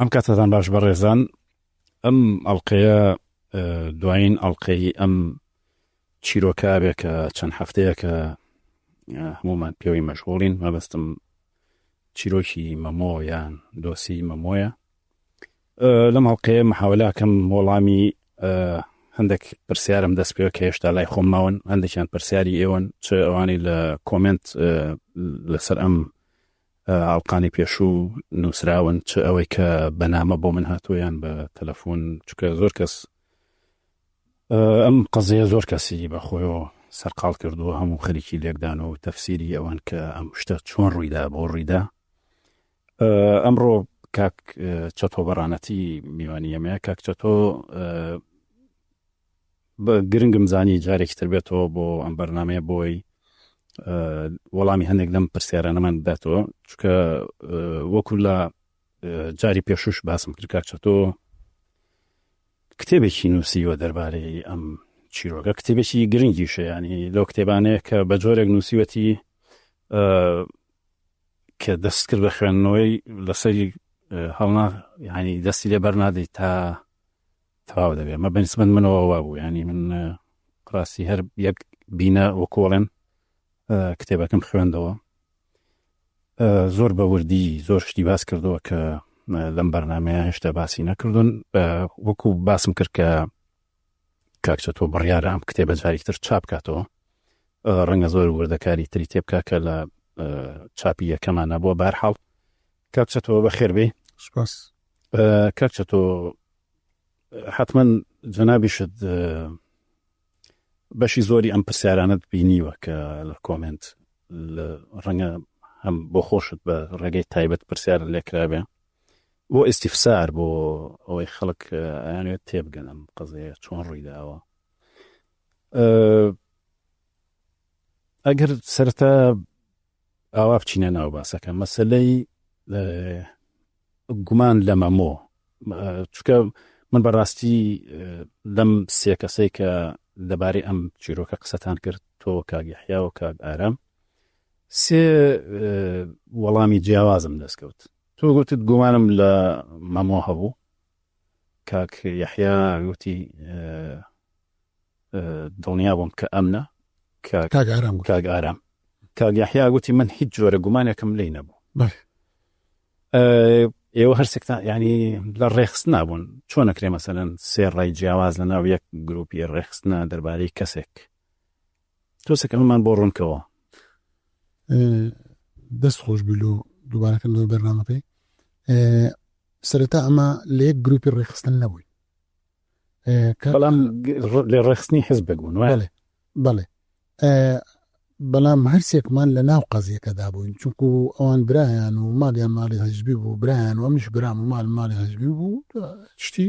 ئەم کاتتان باش بەڕێزان ئەم ئەڵقەیە دوایین ئەڵقەی ئەم چیرۆکە بێ کە چەند هەفتەیە کە هەمومان پێوەی مەشغوڵین مەبەستم چیرۆکی مەمۆ یان دۆسی مەمۆیە. لەم ئەڵقەیە محاولەکەم وەڵامی هەندێک پرسیارم دەست پێوە کە هێشتا لای خۆم ماون، هەندێکیان پرسیاری ئێوەن، چ ئەوانی لە کۆمنت لەسەر ئەم ئەڵقانی پێشوو نووسراون، چ ئەوەی کە بەنامە بۆ من هاتوویان بە تەلەفۆن، چونکە زۆر کەس ئەم قەزەیە زۆر کەسی بەخۆیەوە سەرقاڵ کردووە، هەموو خەریکی لێکدانەوە و تەفسیری ئەوان کە ئەم شتە چۆن ڕوویدا بۆ ڕوویدا. ئەمڕۆ کاک چەتۆ بەڕانەتی میوانی ئەمەیە. کاک چەتۆ گرنگم زانی جارێکی تر بێتەوە بۆ ئەم بەرنامەیە بۆی وەڵامی هەندێک لەم پرسیارانەمان بداتەوە، چونکە وەکو لە جاری پێشوش باسم کرد کاک چەتۆ کتێبێکی نووسیوە دەربارەی ئەم چیرۆکە، کتێبێکی گرنگیشە، ینی لەو کتێبانەیە کە بە جۆرێک نووسیوەتی کە دەست کرد بە خوێندنەوەی لەسەری هەڵنا، ینی دەستی لێ بەرنادەی تا تەواو دەبێت. مە بەنسبەت منەوە وا بوو، ینی من ڕاستی هەر یەک بینە وەکۆڵێن کتێبەکەم خوێندەوە، زۆر بە وردی زۆر شتی باس کردەوە کە لەم بەرنامەیە هێشتا باسی نەکردوون. وەکو باسم کرد کە کاک چەتۆ بڕیارە ئەم کتێبە جارێکی تر چاپ کاتەوە، ڕەنگە زۆر وردەکاری تری تێ بکا کە لە چاپی یەکەمانە بۆ. بەرحاڵ کاک چەتۆ بەخێر بێ. سپاس. کاک چەتۆ حتمما جەنابیشت بەشی زۆری ئەم پرسیارانت بینیوە کە لە کۆمنت ڕەنگە هەم بۆ خۆشت بە ڕێگەی تایبەت پرسیار لێکرابێ بۆ ئیستیفسار، بۆ ئەوەی خەڵک ئەیانوێت تێبگەن ئەم قەزەیە چۆن ڕوویداوە. ئەگەر سەرەتا ئاوا بچینە ناو باسەکە مەسەلەی گومان لە مەمۆ، چونکە من بەڕاستی لەم سێ کەسەی کە دەبارەی ئەم چیرۆکە قسەتان کرد، تۆ کاک یەحیا و کاک ئارام، سێ وەڵامی جیاوازم دەستکەوت. تۆ گوتت گومانم لە مەمۆ هەبوو، کاک یەحیا گوتی دڵنیا بووم کە ئەمنە، کاک ئارام کاک یەحیا گوتی من هیچ جۆرە گومانێکم لێی نەبوو. ئێوە هەرسێکتان ینی لە ڕێخست نابوون، چۆن نەکرێ مەسەلەن سێ ڕای جیاواز لە ناو یەک گروپی ڕێخستنە دەربارەی کەسێک؟ تۆسێک ئەمەمان بۆ ڕوونکەوە. دەست خۆش بیلو دووبارەکەم بەرنامەکەی سەرەتا ئەمە لە یەک گروپی ڕێخستن نەبووی، بەڵام لێ ڕێخستنی حزب بگوون. بەڵێ بەڵام هەرسێکمان لە ناو قەزیەکەدا بووین، چونکو ئەوان برایان و ماڵیان ماڵی هەژبی بوو، برایان و ئەمیش برام و ماڵی هەژبی بوو، شتی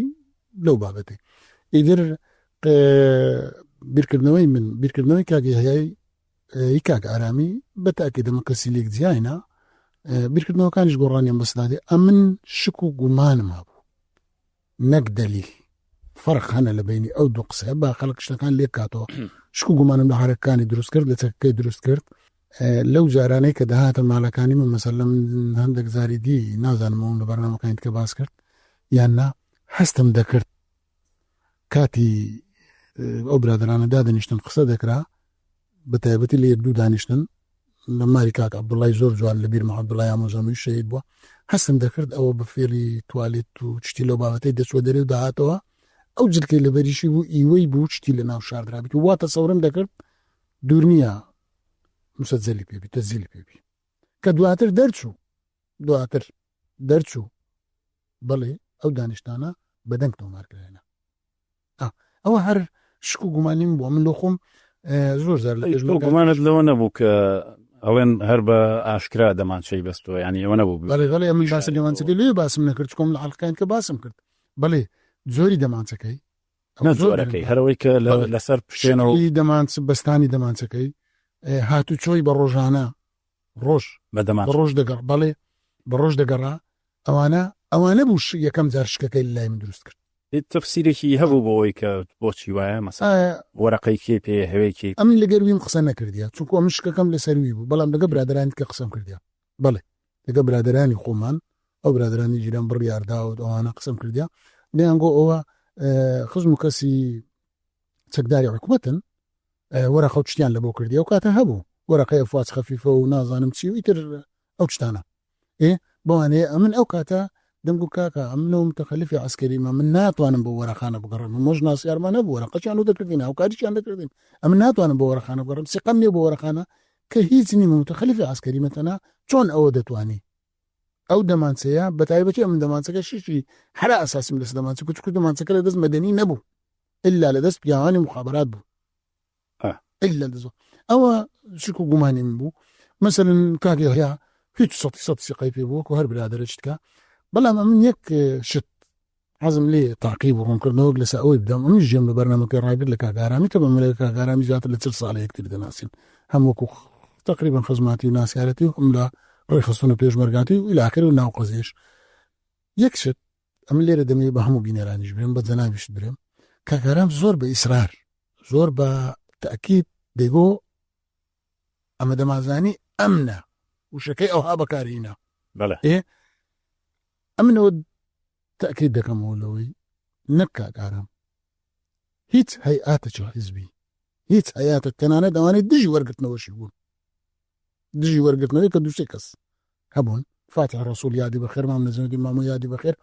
لەو بابەتی. ئیدر بیرکردنەوەی من بیرکردنەوەی کاگی هەیەی کاک ئارامی بەتاکێ دەمە کەسی لێک جیاینا، بیرکردنەوەکانیش گۆڕانیان بەسدادێ ئەمن شک و گومانم هەبوو نەک دەلیل. فەرق هەنە لە بینی ئەو دوو قسە، با خەڵک شتەکان لێک کاتەوە. شک و گومانم لە حرەکانی دروست کرد، لە چەکەکەی دروست کرد. لەو جارانەی کە داهاتە ماڵەکانی من مەسەلەن هەندێک زاری دی نازانمەوە لە بەرنامەکانی کە باس کرد یان نا، هەستم دەکرد کاتی ئەو برادرانە دادەنیشتن قسە دەکرا، بە تایبەتی لە یەک دوو دانیشتن لە ماری کاک عەبدوڵڵای زۆر جوان لە بیرمە عەبدوڵڵای ئامۆزامی شەهید بووە، هەستم دەکرد ئەوە بە فێری توالێت و چتی لەو بابەتەی دەچوە دەرێ و داهاتەوە ئەو جلکەی لە بەریشی بوو ئیوەی بوو چتی لە ناو شاردرابیت و واتە سەورم دەکرد دوور نییە مسەجەلی پێبی تەسجیلی پێبی کە دواتر دەرچوو بەڵێ ئەو دانیشتانە بەدەنگ تۆمارکرێنە. ئەوە هەر شک و گومانیم بووە. من لە خۆم زۆر زار لە گومانت لەوە نەبوو کە ئەوێن هەر بە ئاشکرا دەمانچەی بەستەوە، ینی ئەوە نەبوو. بەڵێ ئەمە باس لێوانچەکەی لێ باسم نەکرد، چکۆم لە حەڵقەکان کە باسم کرد. بەڵێ زۆری دەمانچەکەی نەزۆرەکەی هەرەوەی کە لەسەر پشتێنەوە دەمانچ بەستانی دەمانچەکەی هاتو چۆی بە ڕۆژانە ڕۆژ ڕۆژ دەگەڕ، بەڵێ بە ڕۆژ دەگەڕا. ئەوانە بوو یەکەم جار شکەکەی لای من دروست کرد. تەفسیرێکی هەبوو بۆەوەی کە بۆچی وایە مەسەڵەن وەرەقەی کێ پێ هەوەیەکی ئەم لەگەرویم قسە نەکردیا، چونکو ئەم شکەکەم لەسەروی بوو، بەڵام لەگە برادرانی کە قسەم کردیا. بەڵێ لەگە برادرانی خۆمان ئەو برادرانی جیران بڕیاردا و ئەوانە قسم کردیا دەیانگۆ ئەوە خزم و کەسی چەکداری حکوومەتن وەرە خەوتشتیان لە بۆ کردی و کاتە هەبوو وەرەقەی ئەفواز خەفیفە و نازانم چی و ئیتر ئەو شتانە بەوانەیە ئەمن ئەو کاتە دەمگو کاکە ئەمنەوە متەخەلیفی عسکەریمە من ناتوانم بۆ وەرەخانە بگەڕم مۆژ ناسیارمان نەبوو وەرەقەچیان و دەکردین هاوکاریشیان دەکردین ئەمن ناتوانم بۆ وەرەخانە بگەڕم سقم نییە بۆ وەرەخانە کە هیچ نیمە متەخەلیفی عسکەریمەتەنە چۆن ئەوە دەتوانی ئەو دەمانچەیە بەتایبەتی ئەم دەمانچەکە شیشی هەرا ئەساسیم لەس دەمانچە کوچکو دەمانچەکە لە دەست مەدەنی نەبوو ئللا لە دەست پیاوانی مخابرات بوو ئللا دەزۆ ئەوە شک و گومانی من بوو مەسەلەن کاکی هەیە هیچ سەد سیقەی پێ بووە و هەر برادرەشتکە بەڵام ئەمن یەک شت حەزم لێ تاقیب و ڕوونکردنەوەک لەسەر ئەوەی بدەم ئەمیش ژێم لە بەرنامەکەی ڕاگرت لە کاگارامی کە بەم لە کاگارامی زیاتر لە 40 ساڵە یەکتر دەناسین هەم وەکو تقریبا خزماتی و ناسیارەتی و هەم لە ڕێی خستون و پێشمەرگاتی و ئیلاخر و ناو قەزێش یەک شت ئەم لێرە دەمێ بە هەموو بینەرانیش برێم بە جەنابیشت برێم کاگارام زۆر بە ئیسرار زۆر بە تەکید دەیگۆ ئەمە دەمازانی ئەمنە وشەکەی ئەوها بەکارهێنا ئەمنەوە تەکید دەکەمەوە لەوەی نەک کاگارام هیچ هەیئاتە چ حیزبی هیچ هەیاتە تەنانە دەوانێت دژی وەرگرتنەوەشی بوون دژی وەرگرتنەوەی کە دووسێ کەس هەبوون فاتح ڕەسوول یادی بەخێر مام نەزمەتی مامۆ یادی بەخێر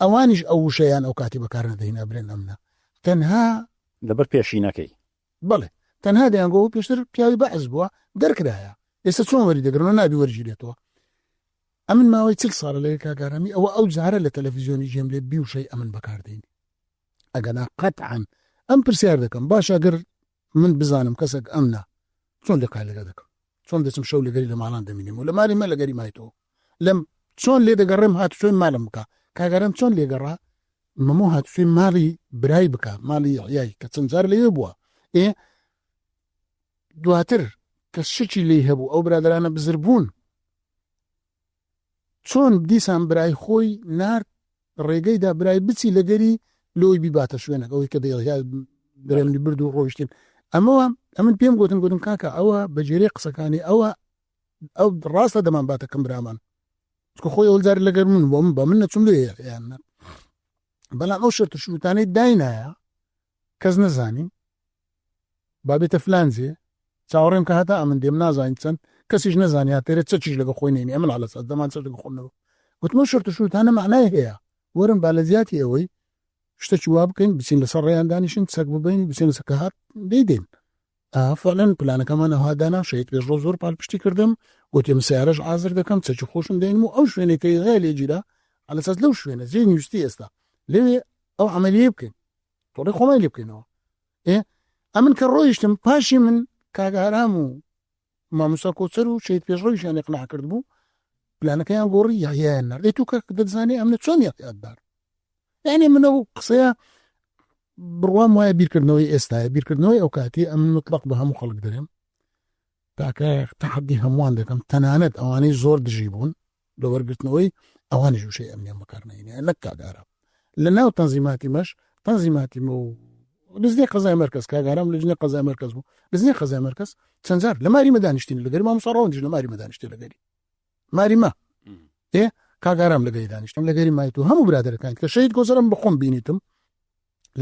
ئەوانیش ئەو وشەیان ئەو کاتی بەکار نەدەهێنا برێن ئەمنە تەنها لەبەر پێشینەکەی بەڵێ تەنها دەیانگۆ پێشتر پیاوی بەعز بووە دەرکرایە ئێستا چۆن وەری دەگرن و نابی وەرگیرێتەوە ئەمن ماوەی 40 ساڵە لەگە کاگارامی ئەوە ئەو جارە لە تەلەڤیزیۆنی ژێم لێ بی وشەی ئەمن بەکاردێنی ئەگەنا قەتعاً ئەم پرسیار دەکەم باش ئەگەر من بزانم کەسێک ئەمنە چۆن لێ قایلەکە دەکەم چۆن دەچم شەو لەگەری لە ماڵان دەمینیم و لە ماری مە لەگەری مایتەوە لەم چۆن لێ دەگەڕێم هاتوچۆی مالم بکە کاگەرم چۆن لێگەڕا مەمۆ هاتوچۆی ماڵی برای بکە ماڵی یای کە چەند جار لێ بووە دواتر کە شکی لێ هەبوو ئەو برادرانە بزر بوون چۆن دیسان برای خۆی نارد ڕێگەیدا برای بچی لەگەری لۆی بیباتە شوێنە ئەوەی کە دەرێمنی برد و ڕۆیشتین ئەمن پێم گوتم کاکە ئەوە بەجێرەی قسەکانی ئەوە ئەو ڕاستە دەمان باتەکەم برامان خۆی ئەوزار لەگەر من بۆ من بە من نەچم لێ یانە بەڵام ئەو شەرتە شوتانەی داینایە کەس نەزانی بابێتە فلانجێ چاوەڕێم کە هەتا ئەمن دێم نازانین چەند کەسیش نەزانیا تێرە چەچیش لەگە خۆی نێنی ئەمن هەڵە سەد دەمان چەر لەگە خۆنەوە وتمە شەرتە شوتانە معنای هەیە وەرن با لە زیاتی ئەوەی شتێکی وا بکەین بچین لەسەر ڕێیان دانیشن چەک ببین بچین لەسەر کە هات دەیدێن فعلەن پلانەکەمان ئەوها دانا شەید پێش ڕۆ زۆر پاڵپشتی کردم گوتیم سیارەش ئازر دەکەم چەکی خۆشم دێنم و ئەو شوێنێکەی غای لێگیرا هەڵەسەس لەو شوێنە جێ نیوستی ئێستا لێوێ ئەو عملیە بکەین تۆڕی خۆمان لێ بکەینەوە ئەمن کە ڕۆیشتم پاشی من کاگارام و مامۆستا کۆچەر و شەید پێشڕۆیشیان ئیقناع کرد بوو پلانەکەیان گۆڕی یاهیان نردێت تو کە دەزانێ ئەمنە چۆن یاددار یعنی منە و قسەیە بڕوام وایە بیرکردنەوەی ئێستاە بیرکردنەوەی ئەو کاتی ئەمن مطلق بە هەموو خەڵک دەرێم تاکە تەحەدی هەمووان دەکەم تەنانەت ئەوانەی زۆر دژی بوون لە وەرگرتنەوەی ئەوانی ژوشەی ئەمنیان بەکارنەینە لەک کاگارە لە ناو تەنزیماتی مەش تەنزیماتی و لەزنێ قەزای مرکز کاگارام لەژنێ قەزای مرکز بوو لەزنێ قەزای مرکز چەند جار لە ماری مەدانیشتین لەگەری مامۆستا ڕەوەندیش لە ماری مەدانیشتی لەگەری ماری مە کاگارام لەگەری دانیشتم لەگەری مایت و هەموو برادەرەکان کە شەید گۆزەرم بەخۆم بینیتم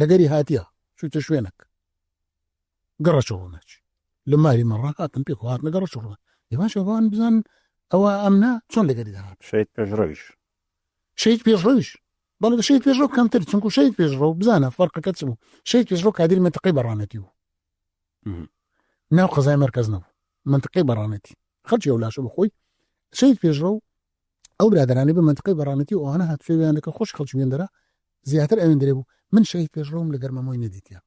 لەگەری هاتیە شوتە شوێنک گەڕەچەوە ناچی لە ماری مەڕا هاتم پێ هات نەگەڕەچەوە دیواشەوان بزان ئەوە ئەمنا چۆن لەگەری داهات شەید پێشڕەویش شەید پێشڕەویش بەڵێ شەید پێشڕۆ کەمتر چونکو شەید پێشڕۆ بزانە فەرقەکە چ بوو شەید پێشڕۆ کادری منتقەی بەڕانەتی بوو ناو قەزای مرکز نەبوو منتقەی بەڕانەتی خەڵکی ئەولاشە بخۆی شەید پێشڕۆ ئەو برادرانی بە منتقەی بەڕانەتی و ئەوانە هاتوێیانەکە خۆش خەڵکی وێندەرە زیاتر ئەوێن دەرێ بوو من شەید پێشڕۆم لەگەر مەمۆی نەدیتیان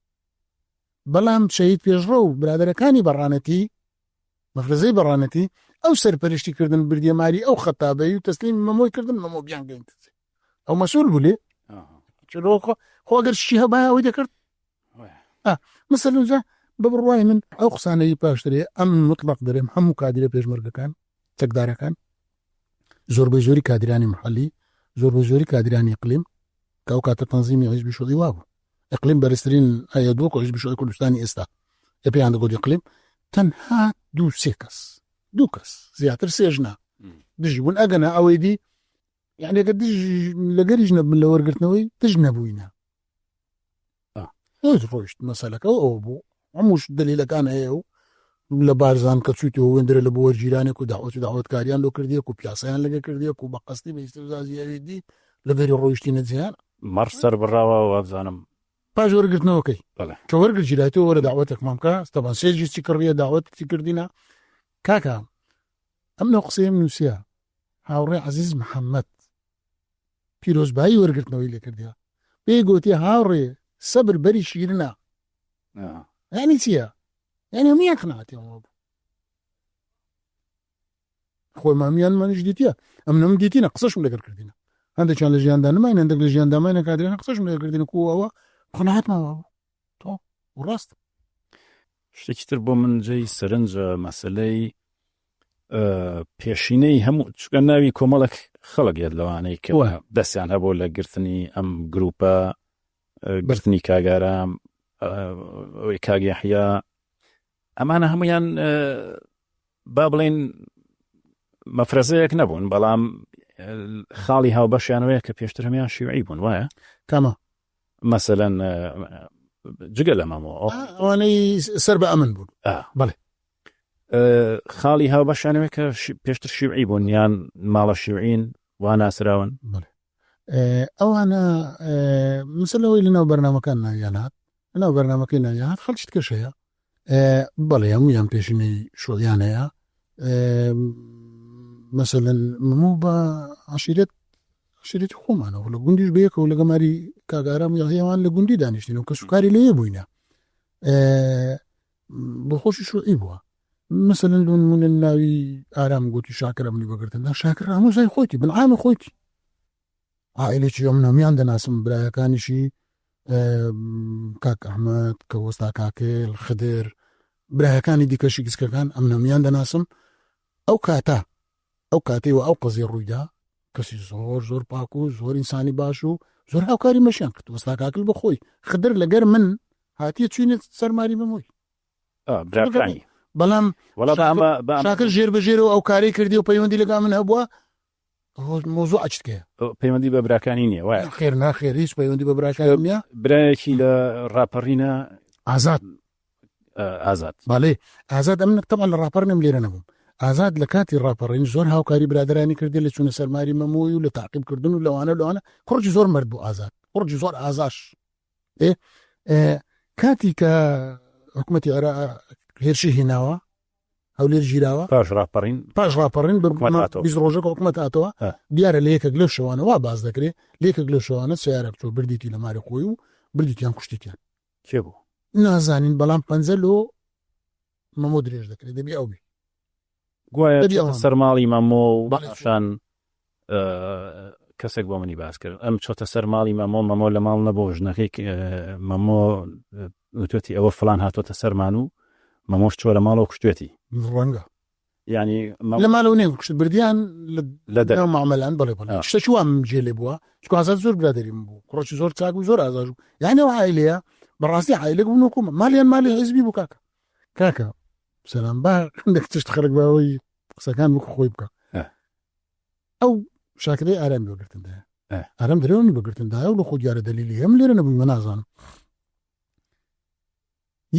بەڵام شەید پێشڕۆ و برادەرەکانی بەڕانەتی مەفرەزەی بەڕانەتی ئەو سەرپەرشتی کردن بردیێماری ئەو خەتابەی و تەسلیم مەمۆی کردن مەمۆ بیان گەین ئەو مەسئول بوو لێ خۆ ئەگەر شتی هەبایە ئەوەی دەکرد مەسەلەن جا بە بڕوای من ئەو قسانەی پاشترێ ئەم مطلق دەرێم هەموو کادرە پێشمەرگەکان چەکدارەکان زۆربەی زۆری کادرانی محەلی زۆربەی زۆری کادرانی ئیقلیم کە ئەو کاتە تەنزیمی حیزبی شۆڵی وا بوو ئیقلیم بەرزترین هەیە دووە کە حیزبی شۆڵی کوردستانی ئێستا پێیان دەگوت ئیقلیم تەنها دوو کەس زیاتر سێژنا دژی بوون ئەگەنە ئەوەی دی يعني قديش لقريج من لورقتنوي تجنبوينا روشت مسألة أو أبو عموش دليلك أنا إيو لبارزان كتشوتي هو ندري لبور جيرانك ودعوة كاريان لو كرديك وبياسيان لقى كرديك وبقصتي بيستفزازي دي لقري روشتي نزيان مرسر براوة وابزانم باش ورقتنا أوكي طلع كورق جيراتو ولا دعوتك مامكا طبعا سيجي تكرية دعوتك تكردينا كاكا أمنا قصيم نسيا هاوري عزيز محمد بيروز باي ورقتنا ويلي كرديها بيقوتي هاوري صبر بري شيرنا يعني سيا يعني مين قنعت يا أبو خوي ما ميان ما نجديتيا أمنا مديتينا قصاش ولا كردينا عندك كان لجيان دان ما عندك لجيان دان ما كادرين قصاش ولا كردينا كوا قناعتنا تو وراست شتێکتر بۆ من جێی سەرنجە مەسلەی پێشینەی هەموو چکە ناوی کۆمەڵک خەڵک یاد لەوانەی کە دەستیان هەبوو لە گرتنی ئەم گروپە گرتنی کاگارام ئەوەی کاگیاحیا ئەمانە هەمویان با بڵێن مەفرەزەیەک نەبوون بەڵام خاڵی هاوبەشیانەوەیە کە پێشتر هەمیان شیوعی بوون وایە تمام مثلا جگە لە مامەوە ئەوانەی سەر بە ئەمن بوون بەڵێ خاڵی هاوبەشیانەوەی کە پێشتر شیوعی بوون یان ماڵە شیوعین وا ناسراون بەڵێ ئەوانە مسلەوەی لەناو بەرنامەکان ناویانات لەناو بەرنامەکەی ناویانات خەڵکی کەشەیە بەڵێ هەموویان پێشینەی شۆڵیانەیە مثلا ممو بە عشیرەتی خۆمانەوە لە گوندیش بەیەکەوە لە گەماری کاگارام یاهەیەوان لە گوندی دانیشتین و کە سوکاری لێیە بووینە بۆ خۆشی شوعی بووە مثلا لونمونە ناوی ئارام گوتی شاکر ئەمنی بەگرتندا شاکر هەمووزای خۆیتی بنعامە خۆیتی عائلێکی ئەم نامیان دەناسم برایەکانیشی کاک ئەحمەد کە وەستا کاکێل خدر برایەکانی دیکەشی گچکەکان ئەم نامیان دەناسم ئەو کاتەوە ئەو قەزیە ڕوویدا کەسی زۆر پاک و زۆر ئینسانی باش و زۆر هاوکاری مەشیان کرد وەستا کاکل بخۆی خدر لەگەر من هاتیە چوینێت سەرماری بمۆی براکانی بەڵام شاکر ژێر بەژێرەوە ئەو کاری کردی و پەیوەندی لەگا من هەبووە مۆزوع ئەچتکەیە پەیوەندی بە براکانی نییە وایە خێر ناخێر هیچ پەیوەندی بە براکانی نییە برایەکی لە ڕاپەڕینە ئازاد باڵێ ئازاد ئەم تەمان لە ڕاپەڕنم لێرە نەبووم ئازاد لە کاتی ڕاپەڕین زۆر هاوکاری برادرانی کردی لە چوونە سەرماری مەمووی و لە تاقیبکردن و لەوانە کوڕی زۆر مرد بوو ئازاد کوڕی زۆر ئازاش کاتی کە حکومەتی عێراق هێرشی هێناوە هەولێر ژیراوە پاش ڕاپەڕین بیست ڕۆژێک حکومەت هاتەوە دیارە لە یەکێک لەو شەوانە وا باز دەکرێت لێکێک لەو شەوانە سیارێک تۆ بردیتی لە ماری خۆی و بردیتیان کوشتیان کێ بوو نازانین بەڵام پەنجە لۆ مەمۆ درێژ دەکرێت دەبی ئەو بی گوایە سەرماڵی مەمۆ و باشان کەسێک بۆ منی باس کرد ئەم چۆتە سەرماڵی مەمۆ لە ماڵ نەبوو ژنەکەی مەمۆ وتوێتی ئەوە فلان هاتۆتە سەرمان و مەمۆش چۆ لە ماڵەوە کوشتێتی ڕەنگە ینی لە ماڵەوە نێ کوشت بردیان لە دەرەوە مامەلان بەڵێ شتێکی وام جێلێ بووە چکە ئازاد زۆر برادەریم بوو کوڕێکی زۆر چاک و زۆر ئازاژ و یعنی ئەو عایلەیە بەڕاستی عایلەک بوون و کومە مالیان مالی حیزبی بوو کاکە سەلام با دەکتشت خەڵک باوەی قسەکان وەکو خۆی بکە ئەو شاکرەی ئارامی بەگرتندایە ئارام درێوەنی بەگرتندایە و لە خۆ دیارە دەلیلی هەم لێرە نەبووی مە نازانم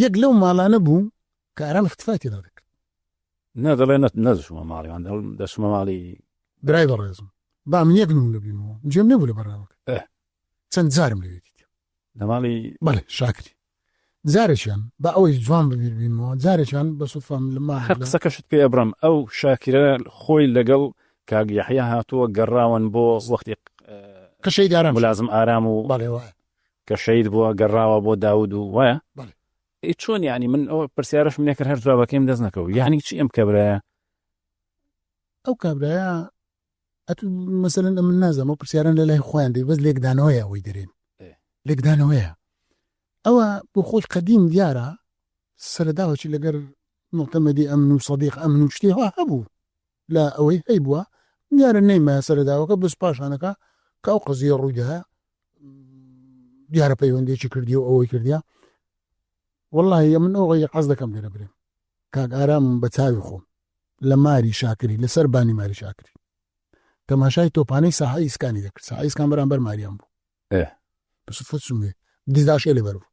یەک لەو ماڵانە بوو کە ئارام اختفاتی دەکرد نەدەڵێ نەدەشمە ماڵیوان دەشمە ماڵی برای بەڕێزم با من یەک نوم لەبینەوە جێم نەبوو لە بەرنامەکە چەند جارم لەوێتی لە ماڵی بەڵێ شاکری جارێکیان با ئەوەی جوان ببینەوە جارێکیان بە سوفام لە ما قسەکەشت پێ ئەبرم ئەو شاکرە خۆی لەگەڵ کاک یەحیا هاتووە گەڕاون بۆ وەختی کە شەید ئارام ملازم ئارام و بەڵێ وایە کە شەید بووە گەڕاوە بۆ داود و وایە چۆن یعنی من ئەو پرسیارەش منێ کرد هەر جوابەکەیم دەست نەکەوت یعنی چی ئەم کەبرایە ئەو کابرایە ئەتو مەسەلەن من نازەم ئەو پرسیاران لە لای خۆیان دەی بەس لێکدانەوەیە ئەوەی دەرێن لێکدانەوەیە ئەوە بۆ خۆی قەدیم دیارە سەرەداوەکی لەگەر مڵتەمەدی ئەمن و سەدیق ئەمن و شتێ هەبوو لە ئەوەی هەی بووە دیارە نەیمە سەرەداوەکە بەس پاشانەکە کە ئەو قەزیە ڕوویداە دیارە پەیوەندێکی کردی و ئەوەی کردیا والله من ئەوغی حەز دەکەم لێرە برێم کاک ئارام بە چاوی خۆم لە ماری شاکری لەسەر بانی ماری شاکری تەماشای تۆپانەی ساحەی ئیسکانی دەکرد. ساحەی ئیسکان بەرامبەر ماریان بوو بەسفەت سومێ 18 لێ بەرەوە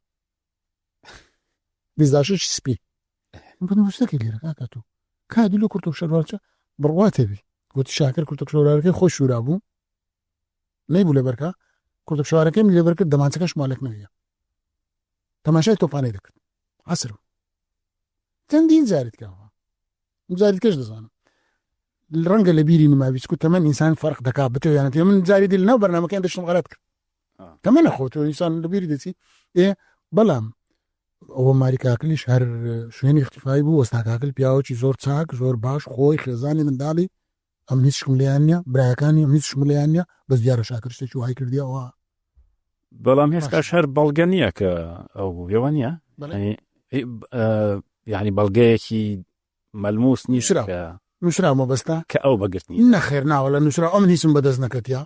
26 سپی بنووسەکەی لێرە کاکە تۆ کادی لە کورتۆ شەروارچە بڕواتە بی گوتی شاکر کورتۆ شەوارەکەی خۆش شورا بوو نەیبوو لەبەرکە کورتۆ شەوارەکەی لێبەر کرد دەمانچەکەش مالک نەویە تەماشای تۆپانەی دەکرد عەسرم چەندین جارێت کەوە جارێت کەش دەزانم ڕەنگە لە بیری نماوی چکو تەمەن ئینسان فەرق دەکات بتەوێنێت من جاری دل ناو بەرنامەکەیان دەشتم غەلەت کرد تەمەنە خۆتەوە ئینسان لە بیری دەچی بەڵام ئەوە ماری کاکلیش هەر شوێنی اختیفایی بوو وەستا کاکل پیاوەکی زۆر چاک زۆر باش خۆی خێزانی منداڵی ئەم هیچ شکم لێیان نییە برایەکانی ئەم هیچ شکم لێیان نییە بەس دیارە شاکر شتێکی وای کردیەوە بەڵام هێشتاش هەر بەڵگە نییە کە ئەو ێوە نییە یعنی بەڵگەیەکی مەلموس نیشرا نووسرا مەبەستا کە ئەو بەگرتنی نەخێر ناوە لە نووسرا ئەو من هیچم بەدەست نەکەتیا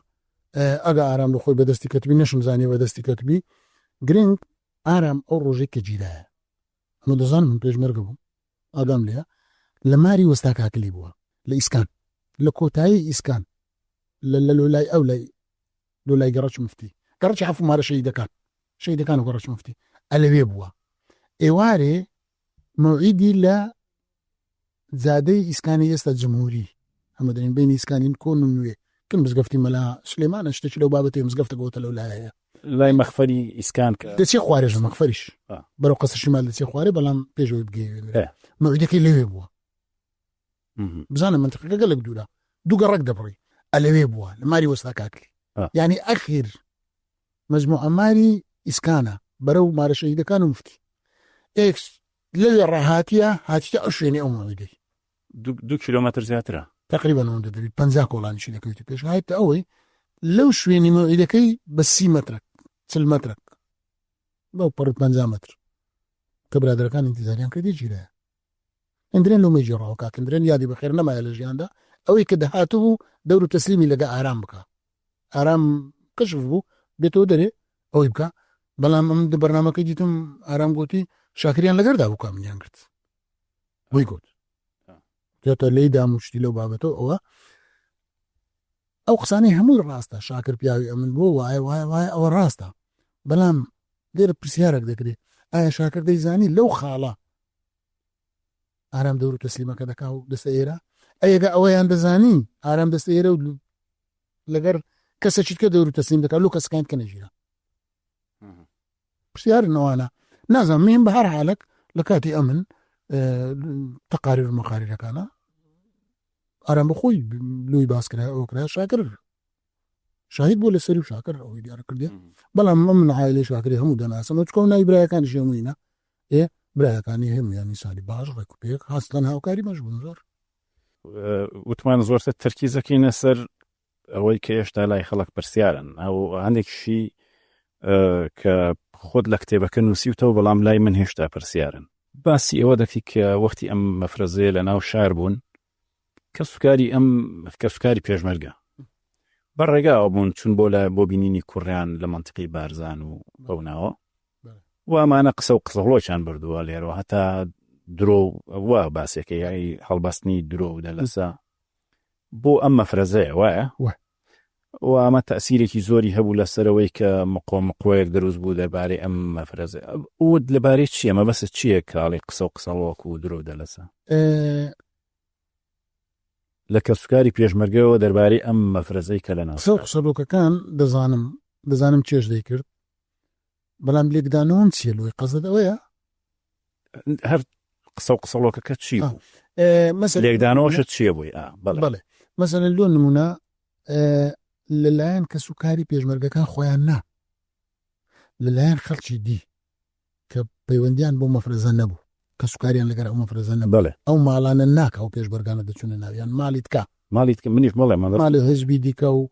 ئەگە ئارام لە خۆی بەدەستی کەتبی نەشم زانێ بەدەستی کەتبی گرنگ ئارام ئەو ڕۆژێک کە گیرایە ئەمە دەزانم من پێشمەرگە بووم ئاگام لێە لە ماری وەستا کاکلی بووە لە ئیسکان لە کۆتایی ئیسکان لە لۆلای ئەو لۆلای گەڕەچ مفتی گەڕەچی حەفو مارە شەیدەکان و گەڕەچ مفتی ئەلەوێ بووە ئێوارێ مەوعیدی لە زادەی ئیسکانی ئێستا جمهوری ئەمە دەین بینی ئیسکانین کۆن و نوێ کن مزگەفتی مەلا سلێمانە شتێکی لەو بابەتێ مزگەفتە گەوتە لەو لایەیە لای مەخفەری ئیسکان دەچێ خوارێژ مەخفەریش بەرەو قەسەشی مال دەچێ خوارێ بەڵام پێشەوەی بگەێ مەوعیدەکەی لەوێ بووە بزانە منتەقەکە گەلێک دوورە دوو گەڕک دەبڕی ئەلەوێ بووە لە ماری وەستا کاکلی یعنی ئەخیر مەجموعە ماری ئیسکانە بەرەو مارە شەهیدەکان و مفتی ئێکس لەوێ ڕاهاتیە هاتیتە ئەو شوێنی ئەو مەوعیدەی 2 کیلۆمەتر زیاترە تقریبا ئەوەندە دەبێت 50 کۆڵانیشی دەکەوێتی پێش هایتە ئەوەی لەو شوێنی مەوعیدەکەی بە 30 مەترک 40 مەترک بەو پڕ 50 مەتر کە برادەرەکان ئینتیزاریان کردی گیرایە ئەندرێن لەو مەیجێڕاوە کاکەندرێن یادی بەخێر نەمایە لە ژیاندا ئەوەی کە دەهاتوو بوو دەور و تەسلیمی لەگە ئارام بکە ئارام کەشف بوو بێتەوە دەرێ ئەوەی بکە بەڵام ئەم بەرنامەکەی دیتم ئارام گوتی شاکریان لەگەردا بوو کامنیان کرد بۆی گوت تێتە لێی داموشتی لەو بابەتەوە ئەو قسانەی هەمووی ڕاستە شاکر پیاوی ئەمن بۆ وایە ئەوە ڕاستە بەڵام لێرە پرسیارێک دەکرێت ئایا شاکر دەیزانی لەو خاڵە ئارام دەور و تەسلیمەکە دەکا و دەستە ئێرە ئەگە ئەوەیان دەزانی ئارام دەستە ئێرە و لەگەر کەسێکیت کە دەور و تەسلیم دەکات لەو کەسەکان کە نەژیرە پرسیارنەوانە نازانم مهم بە هەر حالەک لە کاتی ئەمن تەقاریر و مەقاریرەکانە ئارام بەخۆی لۆی باسکرا ئەوکرا شاکر شاهید بۆ لە سەری و شاکر ئەوەی دیارە کردێ بەڵام من عایلەی شاکری هەموو دەناسن چکۆ ناوی برایەکانیش هەمووینە برایەکانی هەمویانی سالی باش ڕێک و پێک هەستن هاوکاری مەش بوون زۆر وتمان زۆرتە تەرکیزەکەینە سەر ئەوەی کە هێشتا لای خەڵک پرسیارن ئەو هەندێکشی کە خۆت لە کتێبەکە نووسیوتەوە بەڵام لای من هێشتا پرسیارن باسی ئەوە دەکەی کە وەختی ئەم مەفرەزەیە لە ناو شار بوون کەسوکاری پێشمەرگە بەڕێگاوە بوون چون بۆ بینینی کوڕیان لە منتقی بارزان و بەو ناوە و ئەمانە قسە و قسەڵۆچیان بردووە لێرەوە هەتا درۆ وە باسێکە یای هەڵبەستنی درۆ و دەلەسا بۆ ئەم مەفرەزەیە وایە و ئەمە تەسیرێکی زۆری هەبوو لەسەرەوەی کە مقۆمقۆیەک دروست بوو دەربارەی ئەم مەفرەزە ئەوت لەبارەی چییە مەبەست چییە کاڵی قسە و قسەڵۆک و درۆ دەلەسا لە کەسوکاری پێشمەرگەوە دەربارەی ئەم مەفرەزەی کە لە ناو قسەڵۆکەکان دەزانم چێش دەیکرد بەڵام لێکدانەوەم چیە لۆی قەزت ئەوەیە هەر قسە و قسەڵۆکەکە چی بوو لێکدانەوەشت چییە بووی بەڵێ مەسەلەن لۆ نمونە لەلایەن کەسوکاری پێشمەرگەکان خۆیان نا لەلایەن خەڵکی دی کە پەیوەندیان بۆ مەفرەزە نەبوو کەسوکاریان لەگەر ئەو مەفرەزە نەبوو ئەو ماڵانە ناکە ئەو پێشبەرگانە دەچونە ناویان مالیت کە منیش بڵێ ماڵی حزبی دیکە و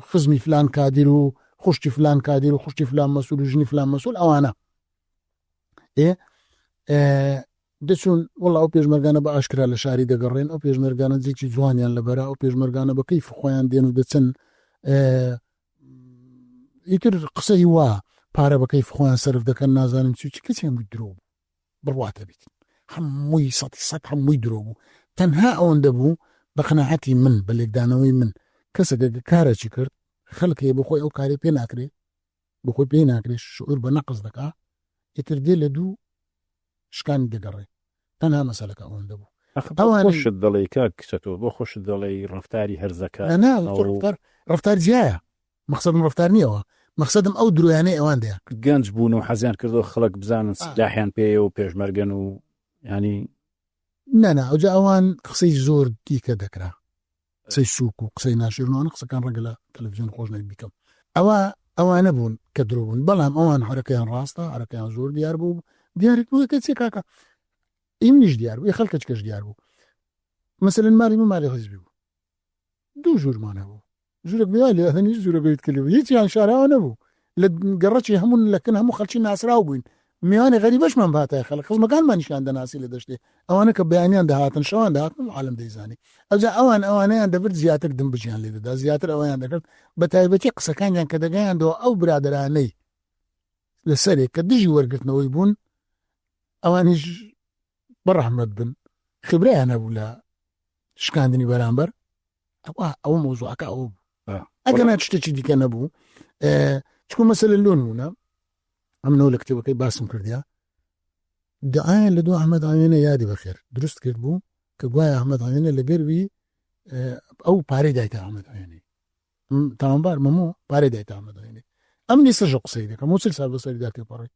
خزمی فلان کادیر و خوشتی فلان کادیر و خوشتی فلان مەسئول و ژنی فلان مەسئول ئەوانە دەچون وڵا ئەو پێشمەرگانە بە ئاشکرا لە شاری دەگەڕێن ئەو پێشمەرگانە جێکی جوانیان لەبەرا ئەو پێشمەرگانە بە کەیف خۆیان دێن و دەچن ئیتر قسەی وا پارە بە کەیف خۆیان سەرف دەکەن نازانم چی کەسیان درۆ بوو بڕواتە بیت هەمووی سەد هەمووی درۆ بوو تەنها ئەوەندە بوو بە قەناعەتی من بە لێکدانەوەی من کەسێک کارێکی کرد خەڵکی بخۆی ئەو کاری پێ ناکرێ بخۆی پێ ناکرێت شعور بە نەقز دەکا ئیتر دێ لە دوو شکان دەگەڕێ تەنها مەسەلەکە ئەوەن دەبوو خۆشت دەڵێ کاکسەتۆ بۆ خۆشت دەڵێ ڕفتاری هەرزەکە ڕفتار جیایە مەقسەدم ڕفتار نییەوە مەقسەدم ئەو درۆیانەی ئەوان دەیە گەنج بوون و حەزیان کردو خەڵک بزانن سلاحیان پێ و پێشمەرگەن و ینی نەنا ئەوجا ئەوان قسەی زۆر دیکە دەکرا قسەی سووک و قسەی ناشرنەوە قسەکان ڕەنگە لە تەلەڤیزیۆن خۆش نەی بیکەم ئەوانە بوون کە درۆ بوون بەڵام ئەوان حرەکەیان ڕاستە حرەکەیان زۆر دیار بوو دیارێک بوو کە چێ کاکە ئیمنیش دیار بوو خەڵکەچ کەش دیار بوو مەسەلەن مالی حیزبی بوو دوو ژوورمانە بوو ژوورێک بیا لێ هەنیش ژوورەکەیت کردی بوو هیچیان شاراوە نەبوو لە گەڕەکی هەموون لەکن هەموو خەڵکی ناسرااو بووین میوانی غەریبەشمان باتای خەڵک خزمەکانمانیشان دەناسی لە دەشتێ ئەوانە کە بەیانیان داهاتن شەوان داهاتن عالم دەیزانی ئەوجا ئەوانەیان دەبرد زیاتر دم بژیان لێ دەدا زیاتر ئەویان دەکرد بە تایبەتی قسەکانیان کە دەگەیاندەوە ئەو برادرانەی لەسەرێک کە دژی وەرگرتنەوەی بوون ئەوانیش بەڕەحمەت بن خبرەیان هەبوو لە شکاندنی بەرامبەر ئەو مۆزوعەکە ئەو ئەگەر شتێکی دیکە نەبوو چکو مەسەلە لۆنمونە ئەمنەوە لە کتێبەکەی باسم کردیا دعایان لە دو ئەحمەد عەوێنە یادی بەخێر دروست کرد بوو کە گوایە ئەحمەد عەوێنە لەبەروی ئەو پارەی دایتە ئەحمەد عەوێنەی تاوانبار مەموو پارەی دایتە ئەحمەد عەوێنەی ئەم نیسەژە قسەی دەکەم و چل سال بەسەری دا تێپەڕی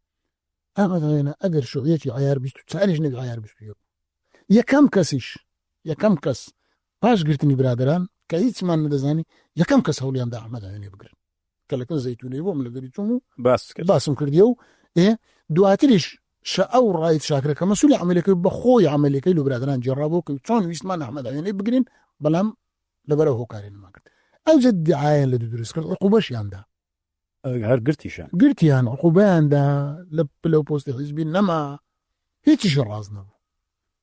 ئەحمەد عەوێنە ئەگەر شۆعیەتی عەیار 24 نەبی عەیار 21 یەکەم کەس پاش گرتنی برادران کە هیچمان نەدەزانی یەکەم کەس هەوڵیاندا ئەحمەد عەوێنەی بگرن کە لەکە زەیتونەی بۆم لەگەری چوم و باسم کردیە و دواتریش ئەو ڕایت شاکرەکە مەسئولی عەمەلەکەی بە خۆی عەمەلەکەی لە برادران جێڕابوو کە چۆن ویستمان ئەحمەد عەوێنەی بگرین بەڵام لەبەرەوە هۆکاری نەما کرد ئەوجا دیعایان لە دروست کرد عقوبەشیاندا هەر گرتیان عقوبەیاندا لە پۆستی حیزبی نەما هیچیش ڕاز نەبوو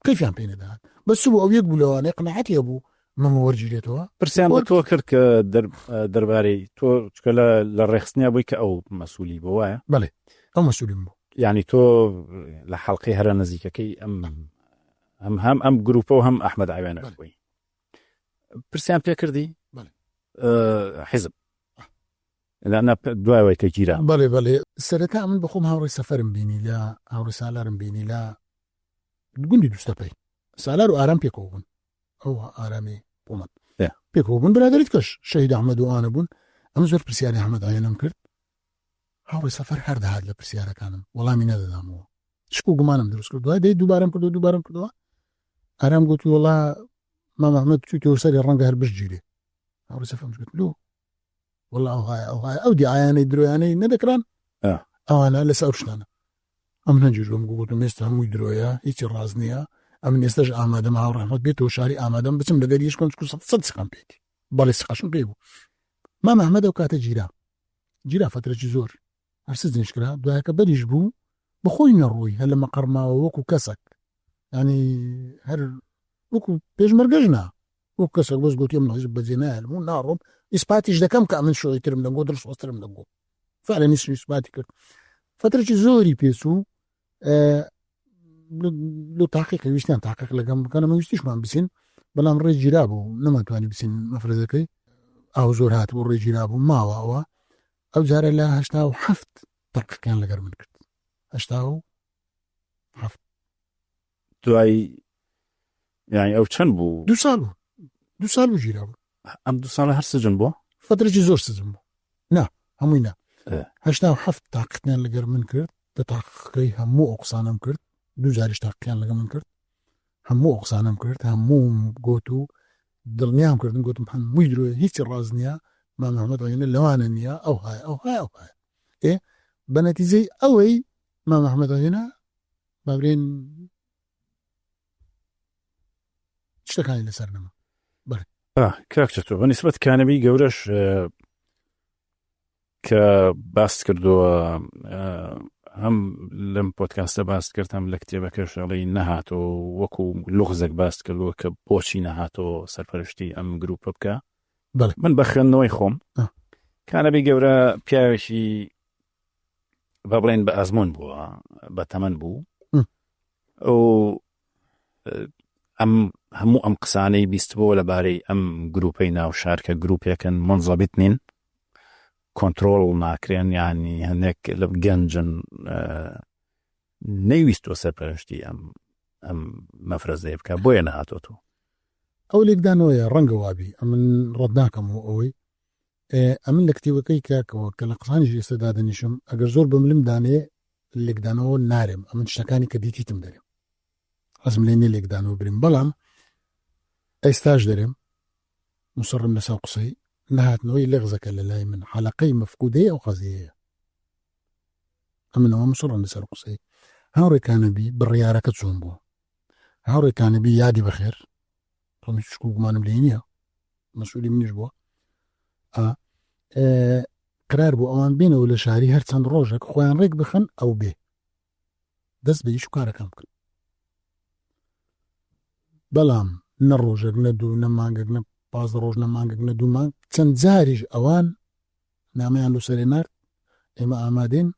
کەیفیان پێ نەداهات بەس بوو ئەو یەک بوو لەوانەی قەناعەتی هەبوو مەمە وەرگیرێتەوە پرسیان بە تۆ کرد کە دەربارەی تۆ چکە لە ڕێخستنیا بووی کە ئەو مەسئولی بۆ وایە بەڵێ ئەو مەسئولیم بوو یعنی تۆ لە حەڵقەی هەرە نزیکەکەی ئەم گروپە و هەم ئەحمەد عەوێنە بووی پرسیان پێ کردی حیزب لەنا دوایەوەی کە گیرا بەڵێ سەرەتا من بەخۆم هاوڕێی سەفەرم بینی لە هاوڕێی سالارم بینی لە گوندی دوستەپەی سالار و ئارام پێکەوە بوون ئەو ئارامی بۆمە پێکەوە بوون برادریت کەش شەهید ئەحمەد و ئەوانە بوون ئەم زۆر پرسیاری ئەحمەد عەوێنەم کرد هاوڕێی سەفەر هەر دەهات لە پرسیارەکانم وەڵامی نەدەدامەوە شکو گومانم دروست کرد دوای دەی دووبارەم کردەوە ئارام گوتی وەڵا مام ئەحمەد چوویتەوە سەری ڕەنگە هەر بشگیرێ هاوڕێی سەفەرم گوت لۆ وەڵا ئەو دیعایانەی درۆیانەی نەدەکران ئەوانە لەسەر شتانە ئەم نەجووم گوتم ئێستا هەمووی درۆیە هیچی ڕاز نییە ئەم ئێستاش ئامادەم هاوڕەحمەت بێتەوە شاری ئامادەم بچم لەگەر یشکم سەد سقام پێیتی بەڵێ سقاشم پێ بوو مام ئەحمەد ئەو کاتە گیرا فترەی زۆر هەرسە جنشکرا دوایەکە بەریش بوو بەخۆی نەڕووی هەر لە مەقەرماوە وەکو کەسێک ینی هەر وەکو پێشمەرگەژنا وەکو کەسێک بەس گوتی ئەم حیزب بەجێ نایەڵم و ناڕۆم ئیسپاتیش دەکەم کە ئەمن شۆیترم لەگۆ دڵسۆسترم لەگۆ فعلا نیست ئیسپاتی کرد فترەی زۆری پێچوو لە تاقیق ویستیان تاقیق لەگەم بکەنەمە ویستیشمان بچین بەڵام ڕێ گیرا بوو نەماتوانی بچین مەفرەزەکەی ئەو زۆر هات بۆ ڕێ گیرا بوو ماوەوە ئەو جارە لە 87 تاقیقیان لەگەر من کرد 87 دوای یعنی ئەو چەند بوو 2 سال بوو گیرا بوو ئەم 2 ساڵە هەر سجن بووە فترەی زۆر سجن بوو نا هەمووی نا 87 تاقیقیان لەگەر من کرد بە تاقیقەکەی هەموو ئۆقسانم کرد 2 جاریش تاقیقیان لەگە من کرد هەموو ئۆقسانم کرد هەموو گوت و دڵنیام کردن گوتم هەمووی درۆیە هیچی ڕاز نییە مام ئەحمەد عەوێنە لەوانە نییە ئەو هەیە بە نەتیجەی ئەوەی مام ئەحمەد عەوێنە باورێن شتەکانی لەسەر نەما کاکچەتۆ بە نیسبەت کانەبی گەورەش کە باس کردووە هەم لەم پۆدکاستە باس کرد هەم لە کتێبەکەش ئەڵێی نەهاتۆ وەکو لوغزێک باس کردووە کە بۆچی نەهاتۆ سەرپەرشتی ئەم گروپە بکە من بە خوێندنەوەی خۆم کانەبی گەورە پیاوێکی بە بڵێن بە ئەزمون بووە بە تەمەن بوو ئەم هەموو ئەم قسانەی بیستبەوە لەبارەی ئەم گروپەی ناوشار کە گروپێکن منزەبیت نین، کۆنترۆڵ ناکرێن، یعنی هەندێک لە گەنجن نەیویستوە سەرپەرشتی ئەم مەفرەزەیە بکە، بۆیە نەهاتۆ. ئەو لێکدانەوەیە ڕەنگە وابی ئەمن ڕەت ناکەم و ئەوەی ئەمن لە کتێبەکەی کاکەوە کە لە قسانیش ئێستا دادەنیشم ئەگەر زۆر بملم دانێ لێکدانەوە نارێم، ئەمن شتەکانی کە دیتیتم دەرێم، ئەزم لێ لێکدانەوە بریم، بەڵام ئەیستاش دەرێم مسڕم لەسەر قسەی نەهاتنەوەی لەغزەکە لە لای من حەلەقەی مەفقودەیە ئەو قەزەیەیە، ئەمنەوە مسڕم لەسەر قسەی هاوڕێکانەبی بڕیارەکە چۆن بووە، هاوڕێکانەبی یادی بەخێر ڕۆمی شکو گومانم لێ نییە مەسئولی منیش بووە، قرار بوو ئەوان بێنەوە لە شاری هەر چەند ڕۆژێک خۆیان ڕێک بخەن ئەو بێ دەست بە ئیش و کارەکەم بکەن، بەڵام نە ڕۆژێک نە دوو نە مانگێک نە 15 ڕۆژ نە مانگێک نە دوو مانگ چەند جاریش ئەوان نامەیان لە سەرێ نارد، ئێمە ئامادەین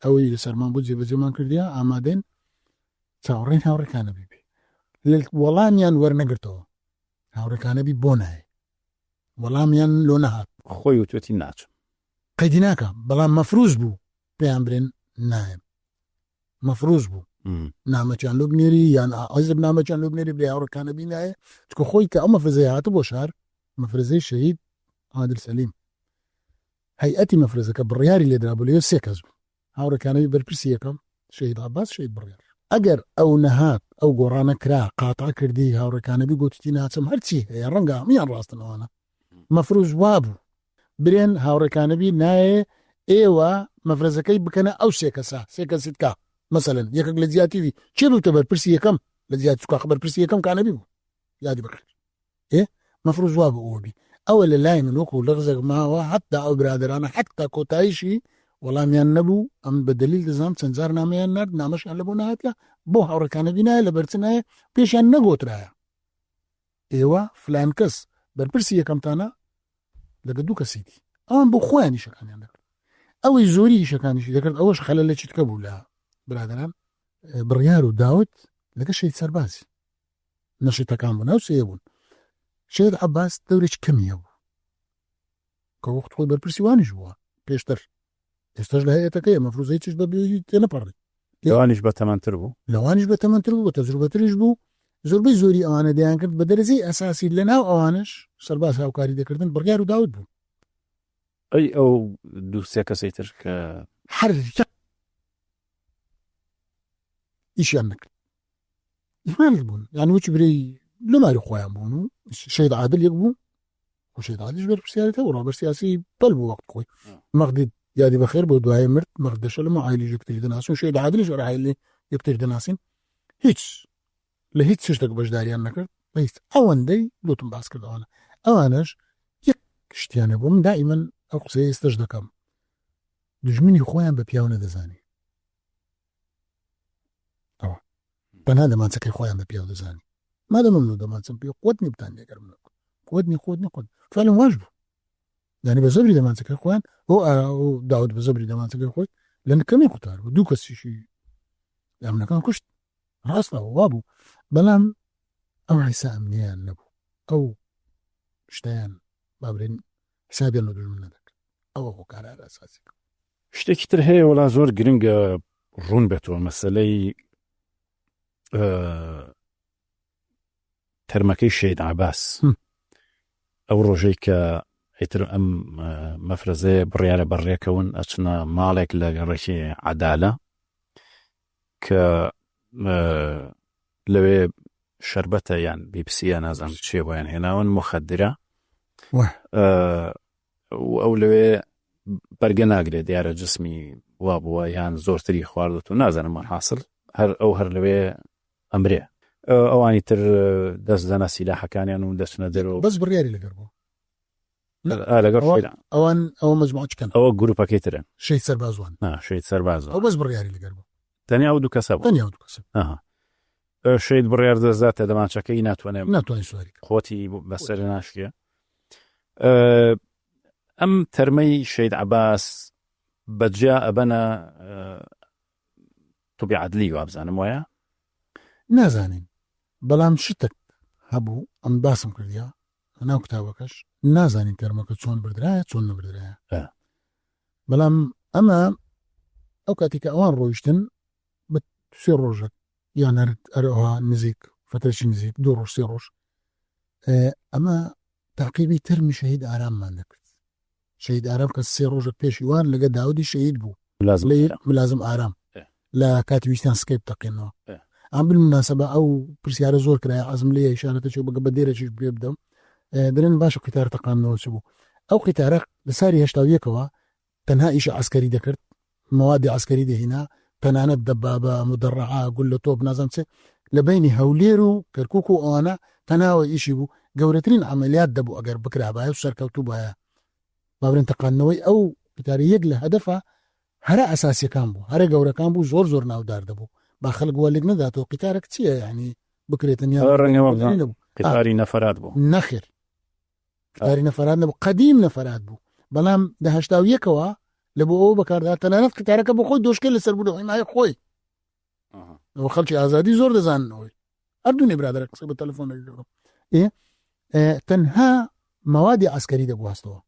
ئەوەی لەسەرمان بوو جێبەجێمان کردیا، ئامادەین چاوەڕێین هاوڕێکانە بیبێ، وەڵامیان وەرنەگرتەوە، هاوڕێکانەبی بۆ نایە، وەڵامیان لۆ نەهات، خۆی وتوێتی ناچم قەیدی ناکە، بەڵام مەفروز بوو پێیان برێن نایم، مەفروز بوو نامەچیان لۆ بنێری یان ئەزب نامەچیان لۆ بنێری بێ هاوڕێکانەبی نایە، چکە خۆی کە ئەو مەفرزەی هاتە بۆ شار، مەفرزەی شەهید عادل سەلیم، هەیئەتی مەفرزەکە بڕیاری لێدرا بوو لێ 3 کەس بوو، هاوڕێکانەبی بەرپرسی یەکەم شەهید عەباس شەهید بڕیار، ئەگەر ئەو نەهات ئەو گۆڕانە کرا قاتع کردی هاوڕێکانەبی گوتتی ناچم هەرچی هەیە ڕەنگە هەموویان ڕاستنەوەنە، مەفروز وابوو برێن هاوڕێکانەبی نایە ئێوە مەفرزەکەی بکەنە ئەو 3 کەسە 3 کەسی تکا مثلەن یەکێک لە جیاتیوی چێ بووتە بەرپرسی یەکەم لە جیاتی چکە بەرپرسی یەکەم کانەبی بوو یادی بکرد مەفروز وابوو ئەوەبی ئەوە لە لای من وەکو لەغزێک ماوە حتا ئەو برادرانە حتا کۆتاییشی وەڵامیان نەبوو، ئەم بە دلیل دەزانم چەند جار نامەیان نرد نامەشیان لەبوو نهاتە بۆ هاوڕێکانەبی نایە لە بەرچنایە پێشیان نەگۆترایە ئێوە فلان کەس بەرپرسی یەکەمتانە لەگە 2 کەسیتی ئەوان بۆ خۆیان ئیشەکانیان دەکرد، ئەوەی زۆری ئیشەکانیشی دەکرد، ئەوەش خەلە لە چیتکە بوو لە برادران بڕیار و داوت لەگە شەید سەربازی نەشیتەکان بوون ئەو سێ بوون، شەید عەباس دەورێک کەمیە بوو کە وەخت خۆی بەرپرسی وانیش بووە پێشتر، ئێستاش لە هەیەتەکەی مەفروزەی چش بەبێ تێنەپەڕی، لەوانیش بە تەمەنتر بوو، لەوانیش بە تەمەنتر بوو، تەجروبەتریش بوو، زۆربەی زۆری ئەوانە دەیان کرد بە دەرەجەی ئەساسی لەناو ئەوانش سەرباز هاوکاری دەکردن بڕیار و داوت بوو، ئەو 2-3 کەسەی تر کە هەر ئیشیان نەکرد ئیمانت بوون، یان وچ بری لەماری خۆیان بوون و شەید عادل یەک بوو و شەید عادلیش بەرپرسیارەتەوە و ڕابەر سیاسی پەل بوو وەخت خۆی مەغدید یادی بەخێر بۆ دوایە مرد مەغدەشە لەمە عایلی یەکتری دەناسین شەید عادلیش وەرە عایلی یەکتری دەناسین، هیچ لە هیچ شتێک بەشداریان نەکرد بە هیچ ئەوەندەی لۆتم باس کردەوەنە، ئەوانش یەک شتیانە بوو من دائیمەن ئەو قسەی ئێستش دەکەم دژمنی خۆیان بە پیاو نەدەزانی، ئەوە بەنا دەمانچەکەی خۆیان بە پیاو دەزانی مادەم من دەمانچم پێ قوتنی بتان لێگەر من قوتنی خۆت نەقوت فعلا واش بوو، یعنی بە زەبری دەمانچەکەی خۆیان بۆ داوت بە زەبری دەمانچەکەی خۆی لە نکەمی قوتار بوو 2 کەسیشی ئەمنەکان کوشت ڕاستە وابوو، بەڵام ئەو حیسا ئەمنیان نەبوو، ئەو شتیان بابرێن حسابیان لە دژمن نەدەکرد، ئەوە بۆ کارە ئەساسی شتێکی تر هەیە وەڵا زۆر گرنگە ڕوون بێتەوە مەسەلەی تەرمەکەی شەید عەباس، ئەو ڕۆژەی کە ئیتر ئەم مەفرەزەیە بڕیارە بەڕێکەون ئەچنە ماڵێک لە ڕێکی عەدالە کە لەوێ شەربەتە یان بیپسیە نازانم چێ بۆیان هێناون مخەدرە ئەو لەوێ بەرگە ناگرێت دیارە جسمی وا بووە یان زۆرتری خواردت و نازانم حاصل هەر لەوێ ئەمرێ، ئەوانی تر دەست دەنا سیلاحەکانیان و دەچنە دەرەوە بەس بڕیاری لەگەر بوو لەگەر ئەوان ئەوە مەجموعەکەن ئەوە گروپەکەی ترن شەید سەربازوان شەید سەربازە ئەو بەس بڕیاری لەگەر بوو تەنیا ئەو 2 کەسە بوو تەنیا 2 کەسە شەید بڕیار دەزاتە دەمانچەکەی ناتوانێت سواری خۆتی بەسەر ناشکێ، ئەم تەرمەی شەید عەباس بەجیا ئەبەنە توبی عەدلی وابزانم وایە نازانین، بەڵام شتێک هەبوو ئەم باسم کردیا ناو کتابەکەش نازانین تەرمەکە چۆن بردرایە چۆن نەبردرایە بەڵام ئەمە ئەو کاتێک کە ئەوان ڕۆیشتن بە 3 ڕۆژێک یان هەرەوە نزیک فترەی نزیک 2 ڕۆژ 3 ڕۆژ ئەمە تاقیبی تەرمی شەهید ئاراممان دەکرد شەهید ئارام کە 3 ڕۆژێک پێشی وان لەگە داودی شەهید بوو ملازم ئارام لە کاتی ویستان سکەیپ تەقینەوە ئەم بالمناسبە ئەو پرسیارە زۆر کرایە عەزم لێ ئیشارەتە چوو بەگە بە دێرەشیش پێ بدەم دەرێن باشە قیتار تەقانەوە چ بوو ئەو قیتارە لە ساری 81ەوە تەنها ئیشە عسکەری دەکرد موادی عسکەری دەهینا تەنانەت دەبابە مدەڕعا گول لە تۆپ نازانم چێ لە بینی هەولێر و کەرکووک و ئەوانە تەناوە ئیشی بوو گەورەترین عملیات دەبوو ئەگەر بکرابایە و سەرکەوتوو بایە بابرێن تەقانەوەی ئەو قیتاری یەک لە هەدەفە هەرە ئەساسیەکان بوو هەرە گەورەکان بوو زۆر ناودار دەبوو با خەڵک وەلێک نەداتەوە قیتارێک چییە یعنی بکرێتن ڕەنگە قیتاری نەفەرات بوو نەخێر قیتاری نەفەرات نەبوو قەدیم نەفەرات بوو بەڵام لە 81ەوە لە بۆ ئەوە بەکاردا تەنانەت قیتارەکە بۆ خۆی دۆشکێ لەسەر بوو حیمایە خۆی ئەوە خەڵکی ئازادی زۆر دەزاننەوەی هەردوونی برادرە قسە بە تەلەفۆن تەنها موادی عسکەری دەبووەستەوە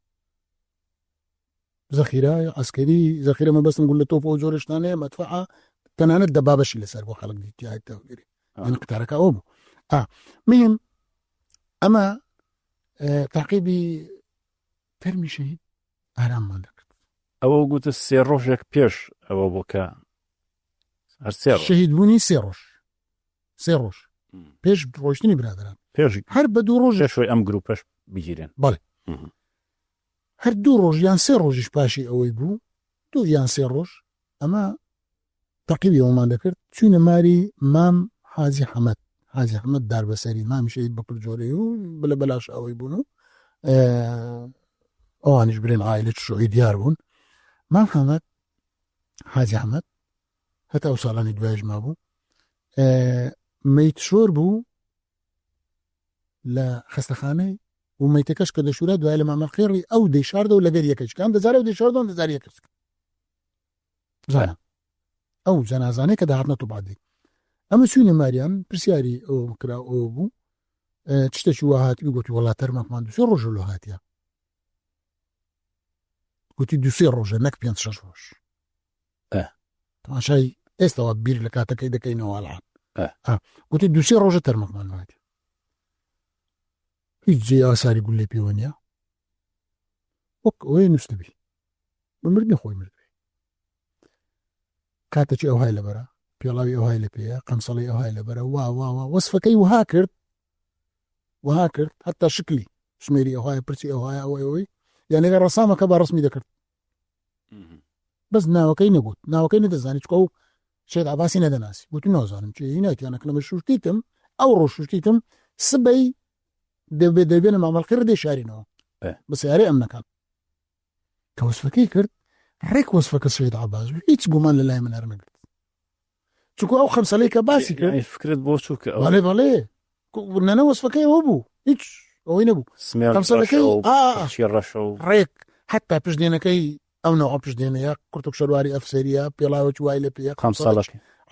زەخیرە عسکەری زەخیرە مەبەستم گول لە تۆپ و جۆرشتانەیە مەدفەعە تەنانەت دەبابەشی لەسەر بۆ خەڵک دیتیایەتەوەگیری ئەن قیتارەکە ئەو بوو مهم ئەمە تاقیبی تەرمی شەهید ئاراممان دەکرد ئەوە گوتە 3 ڕۆژێک پێش ئەوە بۆکە شەهید بوونی 3 ڕۆژ 3 ڕۆژ پێش ڕۆشتنی برادران پێش هەر بە 2 ڕۆژ شوی ئەم گروپەش بگیرێن بەڵێ هەر 2 ڕۆژ یان 3 ڕۆژیش پاشی ئەوەی بوو 2 یان 3 ڕۆژ ئەمە تاقیبی ئەومان دەکرد چوونە ماری مام حاجی حەمەد داربەسەری مامی شەهید بەکر جۆرەی و بلە بەلاش ئەوەی بوون و ئەوانیش برێن عائیلە شۆی دیار بوون مام حەمەد حاجی حەمەد هەتا ئەو ساڵانی دوایش مابوو مەیتشۆر بوو لە خەستەخانەی و مەیتەکەش کە دەشورە دوای لە مامەخێڕی ئەو دەیشاردە و لەگەر یەکەش کام دەزارە و دەیشاردەوە دەزار یەکەس زانە ئەو جەنازانەی کە داهاتنە تو بعدی ئەمە چوونە ماریان پرسیاری ئەو کرا ئەو بوو تشتێکی وا هاتی گوتی وڵات تەرمەکمان 2 ڕۆژ لە هاتیە گوتی 2 ڕۆژە نەک 5-6 ڕۆژ تەماشای ئێستاوە بیر لە کاتەکەی دەکەینەوە ئەڵان گوتی 2 ڕۆژە تەرمەکمان هاتی هیچ جێ ئاساری گول لێ پێوە نیە وەک ئەوەی نووسبی بمردنی خۆی مردوی کاتەی ئەوهای لەبەرە پێڵاوی ئەوهای لە پێەیە قەمسەڵی ئەوهای لەبەرە وا وەسفەکەی وها کرد هەتا شکلی ژمێری ئەوهای پرچی ئەوهای ئەوەی یانێگە ڕەسامەکە بە ڕسمی دەکرد بەس ناوەکەی نەگوت ناوەکەی نەدەزانی چکە و شێت عباسی نەدەناسی گوتی نازانم چی ناتیانەکە لەمە شوشتیتم ئەو ڕۆژ شوشتیتم سبەی دەبێنە مامەڵقی ڕدێ شارینەوە بە سیارەی ئەم نەکات کە وەسفەکەی کرد ڕێک وەسفەکە شێت عباس هیچ بوومان لە لای من هەر نەگرت چکو ئەو خەمسەلەی کە باسی کرد فکرت بۆ چووکە بەڵێ نەنە وەسفەکەی ئەوە بوو هیچ ئەوەی نەبوو خەمسەلەکەی ڕەشە و ڕێک حتا پشتێنەکەی ئەو نەوە پشتێنەیە کورتک شەرواری ئەفسەریە پێڵاوە وای لە پێ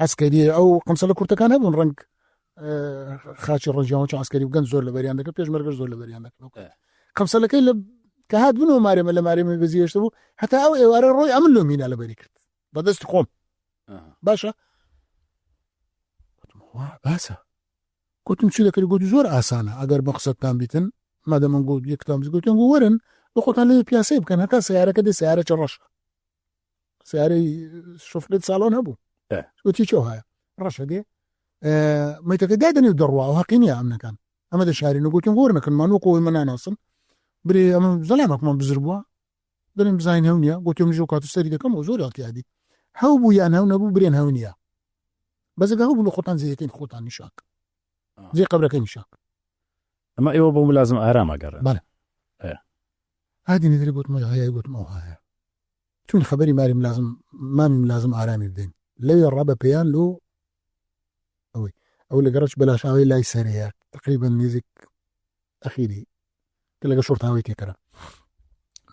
عسکەری ئەو قەمسەلە کورتەکان هەبوون ڕەنگ خاچی ڕۆژیاوە عسکەری و گەنج زۆر لە بەریان دەکرد پێشمەرگەش زۆر لە بەریان دەکرد قەمسەلەکەی لە کە هات بنەوە مارێمە لە مارێمە بەزیێشتە بوو هەتا ئەو ئێوارە ڕۆی ئەمن لۆ مینا لەبەری کرد بەدەست خۆم باشە باسە گوتم چی دەکەی گوتی زۆر ئاسانە ئەگەر بە قسەتان بیتن مادە من گوت یەکتام گوتیان گو وەرن بە خۆتان لێ پیاسەی بکەن هەتا سیارەکە دێ سیارە چ ڕەش سیارەی شوفرێت ساڵۆن هەبوو گوتی چۆ هەیە ڕەشە دێ مەیتەکە دادەنی و دەڕوا و حەقی نییە ئەمنەکان ئەمە دەشارین و گوتیم وەرنەکەنمان وەکەوەی من ناناسم برێ ئەمە زەلامەکمان بزر بووە دەرێن بزانین هەو نییە گوتیم ژۆ کات سەری دەکەم و زۆر ئەڵتیادی هەو بوو یان هەو نەبوو برێن هەو نییە بەزەگە هەو بوو لە خۆتان زیەکەین خۆتان نیشاک زێ قەبرەکەی نیشاک ئەمە ئێوە بۆ ملازم ئارام ئەگەڕێن بەڵێ هادی نەدرێ گوتم هەیە گوتم ئەو هەیە چون خەبەری مامی ملازم ئارامی بدەین لەوێ ڕابە پێیان لۆ ئەوەی ئەو لە گەڕەش بەلاشاوی لای سەرەیە تقریبا نزیک ئەخیری کە لەگە شۆرتاوی تێکەرە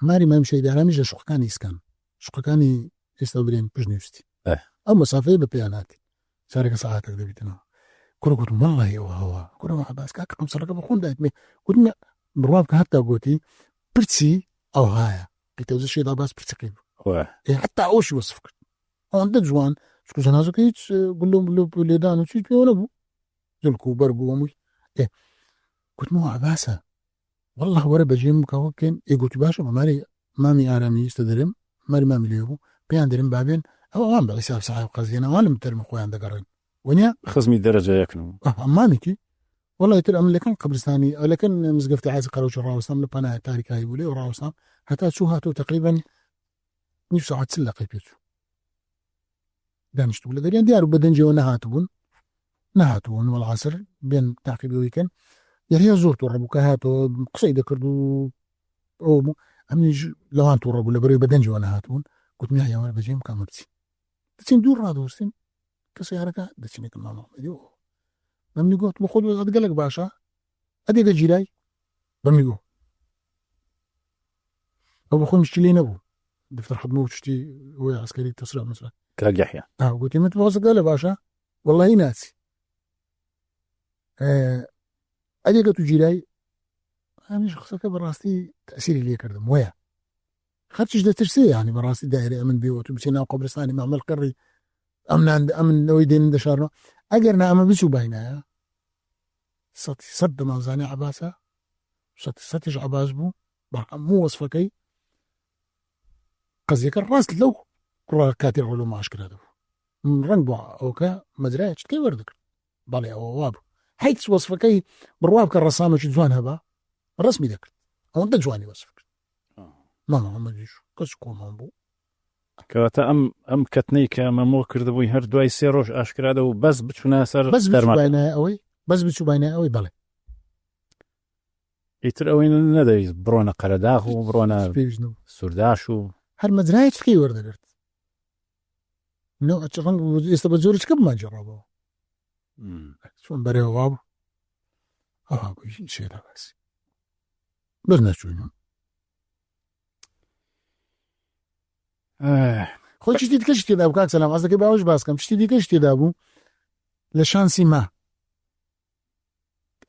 ماری مام شەهید ئارامیش لە شوقەکانی ئیسکان شوقەکانی ئێستا برێن پشت نووستی ئەو مەسافەیە بە پێیان هاتی چارێکە سەعاتێک دەبیتنەوە قلت والله هو كل ما عباس كاك خمسة رقم بخون دايت مي قلت بروابك حتى قلتي برتسي أو هايا قلت وزي شيء عباس برتسي كيف حتى أوش وصفك عندك جوان شكو جنازة كيتش قول لهم بلدان وشي ولا بو زلكو برقو ومي إيه قلت مو عباسة والله ورا بجيم كوكين إيه قلت باشا مامي آرامي يستدرم مامي ليبو بيان درم بابين أو أمام بغيساب صاحب قزينا وانا مترم أخوي عند قرن ونيا خزمي درجة يكنو أمامك والله يتر أمن لكن قبرستاني لكن مزقفتي عايز قروش الراوسام لبنا تاريخ هاي بولي وراوسام حتى شو هاتو تقريبا نفسه عاد سلقي بيتو دانشتو لقريان ديارو بدن جو نهاتون والعصر بين تعقيب ويكن يريا زورتو ربك هاتو قصيدة كردو أو أمني لو هانتو ربو لبري بدن جو نهاتون قلت مياه وانا بجيم كامرتي تسين دور رادو سين كسيارك دتشني كمان محمد بمني قلت بخود أتقلق باشا أديك جيلاي بمني قلت أو بخود مشتلين أبو دفتر خدمة وتشتي هو عسكري تسرع مثلا كاك يحيى قلت مت بوصل قال باشا والله ناسي أديك تجيلاي أنا شخصك براستي تأثيري لي كردم ويا خدتش ده ترسي يعني براستي دائري أمن بيوت بسينا قبرستاني معمل قري أمن عند أمن نويدين دشارنا أجرنا أما بسوا بينا صد ما زاني عباسة ستش عباس بو مو وصفكي قصدك الراس لو كرة كاتر علوم عشكرا هذا من رنج أوكا مزرعة كي وردك بالي أو واب حيث وصفكي برواب كالرسامة جوان هبا الرسمي ذاك أو أنت جواني وصفك ما جيش كسكو مامبو كواتا أم كتنيك ممو كردبوي هر دواي سيروش أشكرا هذا بس بتشونا سر بس بتشو باينها أوي بس بتشو باينها أوي بالي يتر أوين ندري برونا قرداخو برونا سرداشو هر مزرعة كي وردك نو أتشرن يستبزورش كم ما جربوا شو بري واب بيجي شيء لا بس نشوفه خوش تيجي كشتي دابو كاك سلام قصدك باوش باسكم تيجي كشتي دابو لشانسي ما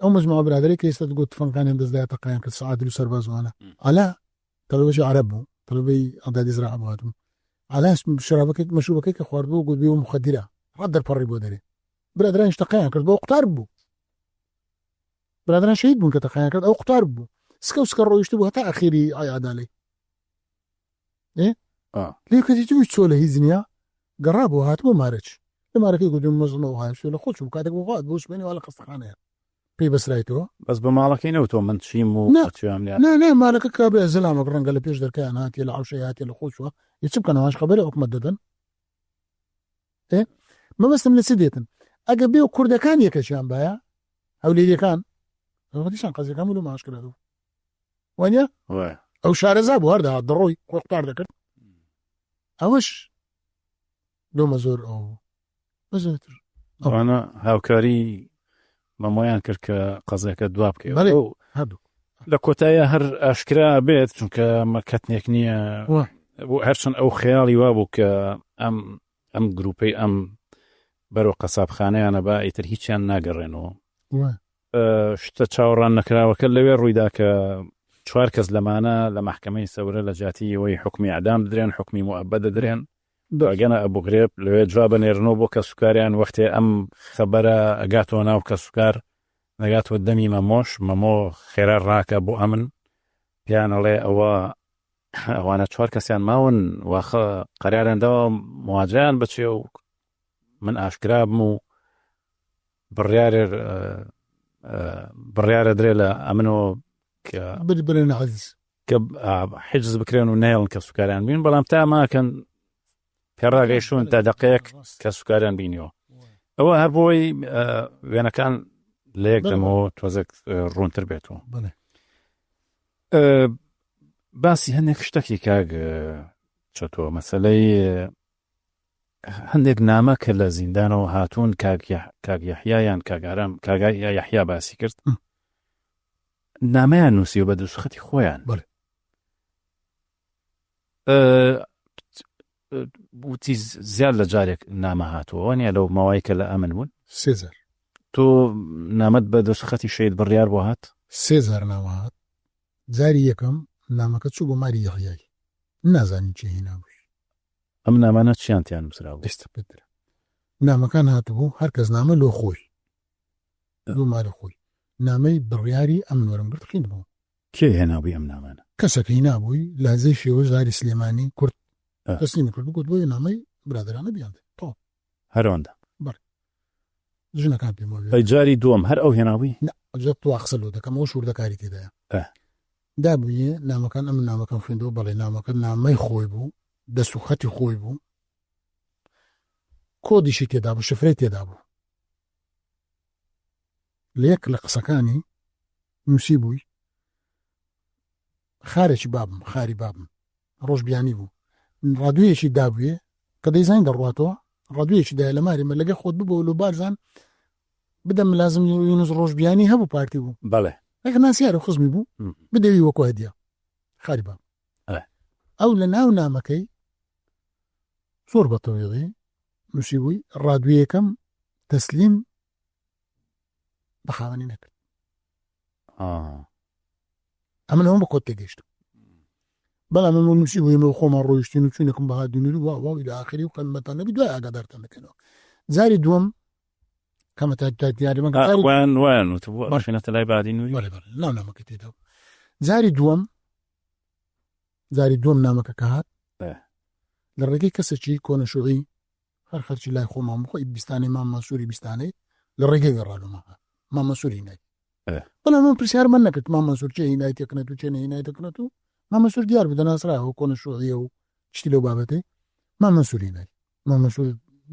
او مجموعه برادري كيس تقول فن كان يندز ذات قيام كسعاد له سرباز وانا على طلبوا شي عربو طلبي عدد يزرع ابواتهم على شرابك مشروبك خواردو قول بيو مخدره رد الفري بودري برادران اشتقيان كرد بو اقتربوا برادران شهيد بون كتقيان كرد او اقتربوا سكروا يشتبوا حتى اخيري عياد علي ايه ليه كنت تجي تسوله هيزنيا قربوا هاتوا مارش لما ركي يقولون مزنو هاي شو لخوش وكاتك وقاد بوش بيني ولا قصخانه في بس رايتو بس بمالكين وتو من تشيمو لا مالك كابي زلام قرن قال بيش در كان هاتي العشي هاتي الخوشوا يتسب كانوا هاش خبري او مددن ايه ما بس من سيديتن اجبيو كرد كان يكشان بايا او لي كان غادي شان قصدي كاملوا ما مشكله هذو وانيا او شارزاب ورده ضروي وقتار ذكر اوش لو مزور او مزور انا هاوكاري مامۆیان کرد کە قەزەکە دواب بکەوە لە کۆتایە هەر ئاشکرا بێت چونکە مەکەتنێک نییە بۆ هەرچەند ئەو خەیاڵی وا بوو کە ئەم گروپەی ئەم بەرەو قەسابخانەیانە بە ئیتر هیچیان ناگەڕێنەوە شتە چاوەڕان نەکراوەکە لەوێ ڕوویدا کە 4 کەس لەمانە لە مەحکەمەی سەورە لە جاتیەوەی حکمی ئەعدام دەدرێن حکمی موعەبەد دەدرێن ئەگەنە ئەبوغرێب لەوێ جواب بنێرنەوە بۆ کە سوکاریان وەختێ ئەم خەبەرە ئەگاتەوە ناو کە سوکار نەگاتەوە دەمی مەمۆ خێرا ڕاکە بۆ ئەمن پیانەڵێ ئەوانە 4 کەسیان ماون واخە قەرارێندەوە مواجهیان بچێ و من ئاشکرا بم و بڕیارە درێ لە ئەمنەوە کە برن عزیز کە حجز بکرێن و نێڵن کە سوکاریان بین بەڵام تا ماکەن پێڕاگەیشتون تا دەقەیەک کە سوکاریان بینیەوە ئەوە هەر بۆی وێنەکان لە یەک دەمەوە تۆزێک ڕوونتر بێتەوە باسی هەندێک شتێکی کاک چەتۆ مەسەلەی هەندێک نامە کە لە زیندانەوە هاتوون کاک یەحیایان کاگارام کاگای یەحیا باسی کرد نامەیان نووسیوە بە دەسوخەتی خۆیان وتی زیاد لە جارێک نامە هاتووە نیە لەو ماوەی کە لە ئەمن بوون 3000 تۆ نامەت بە دەستخەتی شەید بڕیار بۆ هات 3000 نامە هات. جاری یەکەم نامەکە چوو بۆ ماری یەحیای، نازانین چی هێنابووی. ئەم نامانە چیانتیان نووسرا بوو؟ ئێستا بدرە نامەکان هاتبوو هەر کەس نامە لۆ خۆی لۆ مارە خۆی نامەی بڕیاری ئەمن وەرمگرت خوێندبوو. کێ هێنابووی ئەم نامانە؟ کەسەکەی نابووی لازەی شێوە زاری سلێمانی کورد تەسلیمی کرد گوت بۆیە نامەی برادرانە بیاندێت تۆ هەرەوەندا ژنەکان پێم وە ئەی جاری دووەم هەر ئەو هێنابووی؟ ئەجە تو قسە لۆ دەکەم ئەو شوردەکاری تێدایە دابوویە نامەکان ئەم نامەکەم خوێندەوە بەڵێ نامەکە نامەی خۆی بوو دەسوخەتی خۆی بوو کۆدیشی تێدا بوو شفرەی تێدا بوو لە یەک لە قسەکانی نووسی بووی خارێکی بابم خاری بابم ڕۆژبیانی بوو ڕادوویەکی دابوویە کە دەیزانین دەڕواتەوە ڕادوویەکی دای لە ماری مە لەگە خۆت ببەوە لە بارزان بدەم لازم یونس ڕۆژبیانی هەبوو پارتی بوو بەڵێ ئەگە ناسیارە خزمی بوو بدەوی وەکو هەدیە خاری باب ئەو لە ناو نامەکەی زۆر بەتەوێڵی نووسی بووی ڕادوویەکەم تەسلیم بەخاوەنی نەکرد ئەمنەوە بە کۆت تێگەیشت بەڵام ئەمە نووسی بووی ئەمە خۆمان ڕۆیشتین و چوینەکەم بەها دونوری واوی لە ئاخری و قەمەتان نەبی دوای ئاگادارتان دەکەنەوە جاری دووەم کەمە تا دیاری وایان وتبووەشێنەتە لای بادی نووری ناو نامەکە تێدا جاری دووەم نامەکە کە هات لە ڕێگەی کەسێکی کۆنەشوعی هەر خەرچی لای خۆمان بخۆی بیستانی مام مەسووری بیستانەی لە ڕێگەی گەڕالومە مام مەسووری نای بەڵام من پرسیارمان نەکرد مام مەسوور چێ هینای تێکنێت و چێ نەهینای دەکەنێت و مام مەسوور دیار بوو دەناسراوە کۆنەشوعیە و شتی لەو بابەتەی مام مەسووری نای مام مەسوور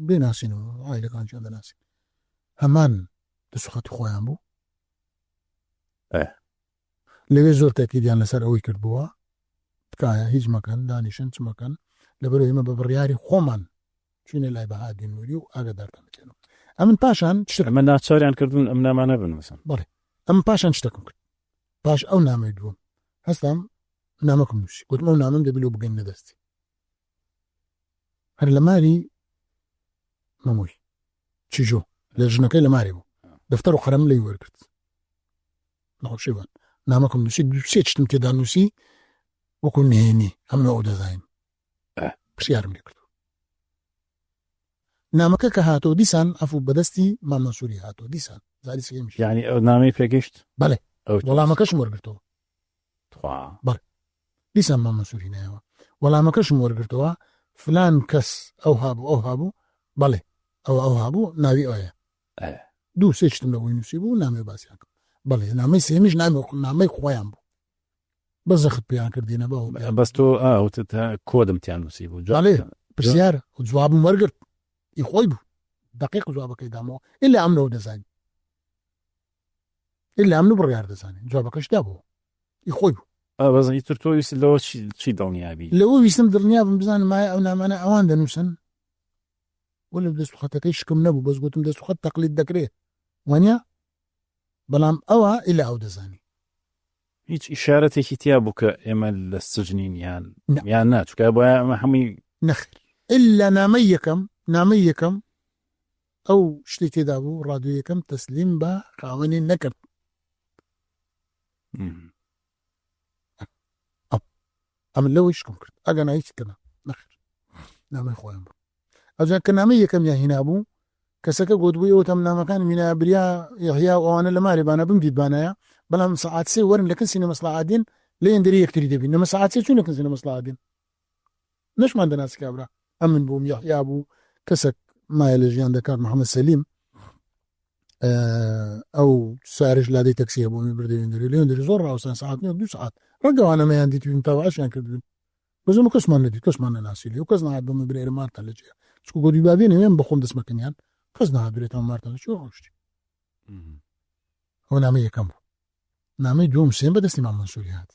بێناسینەوە ئایلەکانیان دەناسین هەمان دەسوخەتی خۆیان بوو لەوێ زۆر تاکیدیان لەسەر ئەوەی کردبووە تکایە هیچ مەکەن دانیشن چ مەکەن لەبەرەوەی ئێمە بە بڕیاری خۆمان چوینە لای بەهادی نووری و ئاگادارتان دەکەنەوە ئەمن پاشان ئەمە ناچاریان کردوون ئەم نامانە بنووسن بەڵێ ئەم پاشان شتەکەم کرد پاش ئەو نامەی دووەم هەستام نامەکەم نووسی گوتم ئەو نامەم دەبێت بگەین نەدەستی هەر لە ماری مەمووی چیژۆ لە ژنەکەی لە ماری بوو دەفتەر و قەرەم لەی وەرگرت ناوشێوان نامەکەم نووسی سێ شتم تێدا نووسی وەکو نهێنی ئەمە ئەو دەزانین پرسیارم لێ کردو نامەکە کە هاتۆ دیسان ئەفو بەدەستی مام مەسووری هاتۆ دیسان زاری سێمیش یعنی ئەو نامەی پێگەشت بەڵێ وەڵامەکەشم وەرگرتەوە بەڵێ دیسان مام مەسووری نایەوە وەڵامەکەشم وەرگرتەوە فلان کەس ئەو هابوو بەڵێ ئەو هابوو ناوی ئەوەیە دوو سێ شتم لەوەی نووسی بوو نامەی باسییان کرد بەڵێ نامەی سێمیش نامەی خۆیان بوو بە زەخت پێیان کردینە بەەوە بەس تۆ کۆدم تیان نووسی بوو جاڵێ پرسیارە و جوابم وەرگرت ئی خۆی بوو دقیق جوابەکەی دامەوە ئللا ئەمنەوە دەزانین ئللا ئەمن و بڕیار دەزانین جوابەکەشدا بوو ئی خۆی بوو بەزنی تر تۆ ویست لەوە چی دڵنیابی لەوە ویستم دڵنیابم بزانم مایە ئەو نامانە ئەوان دەنووسن وەلە دەستوخەتەکەی شکم نەبوو بەس گوتم دەستوخەت تەقلید دەکرێت وانە بەڵام ئەوە ئللا ئەو دەزانی هیچ ئیشارەتێکی تیا بوو کە ئێمە لە سجنین یان ناچکە بۆ ئەمە هەمووی نەخیر ئللا نامەی یەکەم ئەو شتی تێدا بوو ڕادوو یەکەم تەسلیم بە خاوەنی نەکرد ئەمن لەوەی شکم کرد ئەگە نایچ کەنا نەخیر نامەی خۆیان بوو ئەجا کە نامەی یەکەم یا هینا بوو کەسەکە گوت بووی ئەوتەم نامەکان مینا بریا یحیا و ئەوانە لە مارێبانە بمدیت بانایە بەڵام سەعات سێ وەرن لەکن سینە مەسڵحادین لە ئێندەری یەکتری دەبین نەمە سەعات سێ چوونەکن سینە مەسڵحادین نەشمان دەناسی کابرا ئەمن بووم یحیا بوو کەسێک مایە لە ژیان دەکات محەممەد سەلیم ئەو سارش لادەی تەکسیە بۆ من بردە ئێندەری لە ئێندەری زۆر ڕاوسان سەعات 2 ساعت ڕەنگەوانەمەیان دیتوین تاواشیان کردوین بەزم کەسمان نەدیت کەسمان نەناسی لێ و کەس نهات بەمە برێرە مارتان لە جێ چکو گۆدی بابێن وێن بەخۆم دەستمەکەنیان کەس نهات برێتەوە مارتان لە چێ ڕۆشتی ئەو نامەی یەکەم بوو نامەی دووەم سێم بەدەستی مام مەنسووری هات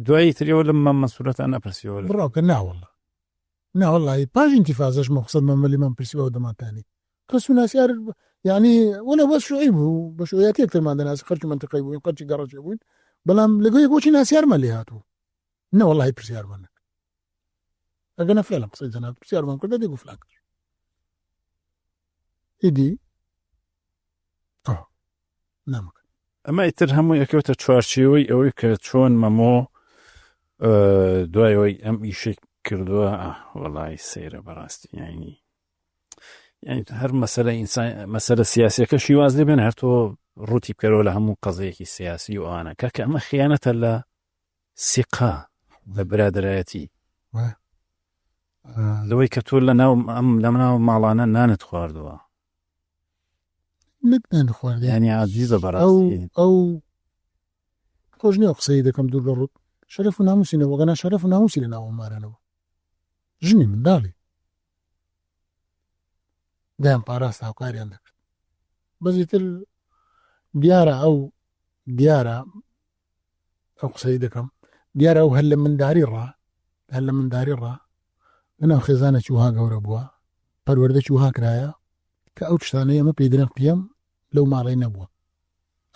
دوایی تریەوە لە مام مەنسوورەتان نەپرسیەوە بڕاوکە ناوەڵڵی پاش ئینتیفازەش مەقسەد مەمەلی من پرسیەوە دەماتانی کەس و ناسیار یعنی وەنە بەس شوعی بوو بە شوعەتی یەکترمان دەناسی خەرکی منتقەی بووین قەرچی گەڕەجێ بووین بەڵام لەگوی بۆچی ناسیارمان لێ هاتوو نەوەڵڵی پرسیارمان نەکرد ئەگە نەفرە لەم قسەی جەناب پرسیارمان کردە دێگو فلان کرد ئیدی نامك ئەمە ئیتر هەموو یەکەوتە چوارچێوەی ئەوەی کە چۆن مەمۆ دوایەوەی ئەم ئیشێک کردووە وەڵای سەیرە بەڕاستی یعنی هەر مەسەلە سیاسیەکە شیواز لێبێن هەر تۆ ڕووتی بکەرەوە لە هەموو قەزەیەکی سیاسی و ئەوانە کاکە ئەمە خیانەتە لە سیقا لە برادرایەتی لەوەی کە تۆ لە ناو ماڵانە نانت خواردووە نتنان خواردی ینی عزیزە بەڕاستی ئەو خۆش نییە قسەی دەکەم دوور لە ڕوت شەرەف و ناموسینە وەگەنا شەرەف و ناموسی لە ناو مارانەوە ژنی منداڵی دایان پاراست هاوکاریان دەکرد بەزیتر دیارە ئەو قسەی دەکەم دیارە ئەو هەر لە منداری ڕا لەناو خێزانە چوها گەورە بووە پەروەردە چوها کرایە کە ئەو شتانەی ئەمە پێدرێن پێم لەو ماڵی نەبووە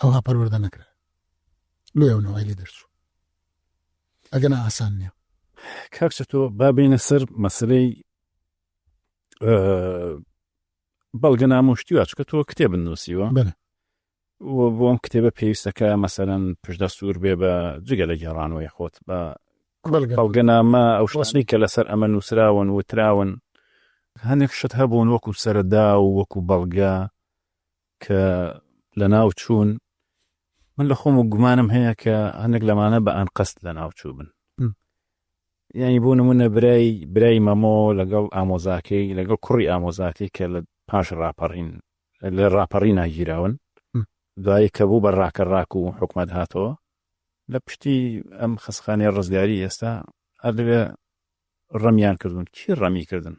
ئەوها پەروەردە نەکرا لۆ ئەوەوەی لێ دەرچوو ئەگەنا ئاسان نییە کاکچە تۆ بابینە سەر مەسلەی بەڵگە نامۆشتیوە چکە تۆ کتێب نووسیوە بۆ ئەم کتێبە پێویستەکە مەسەرەن پشدە سوور بێ بە جگە لە گێڕانەوەی خۆت بە بەڵگەنامە ئەو شتانی کە لەسەر ئەمە نووسراون وتراون هەندێک شت هەبوون وەکو سەردا و وەکو بەڵگە کە لە ناو چوون من لە خۆم و گومانم هەیە کە هەندێک لەمانە بە ئەن قەست لە ناو چوو بن یعنی بۆ نمونە برای مەمۆ لەگەڵ ئامۆزاکەی لەگەڵ کوڕی ئامۆزاکەی کە لە پاش لە ڕاپەڕی ناگیراون دوایی کە بوو بە ڕاکە و حکومەت هاتەوە لە پشتی ئەم خەسخانەی ڕزگاری ئێستا هەردەوێ ڕەمیان کردون کی ڕەمی کردن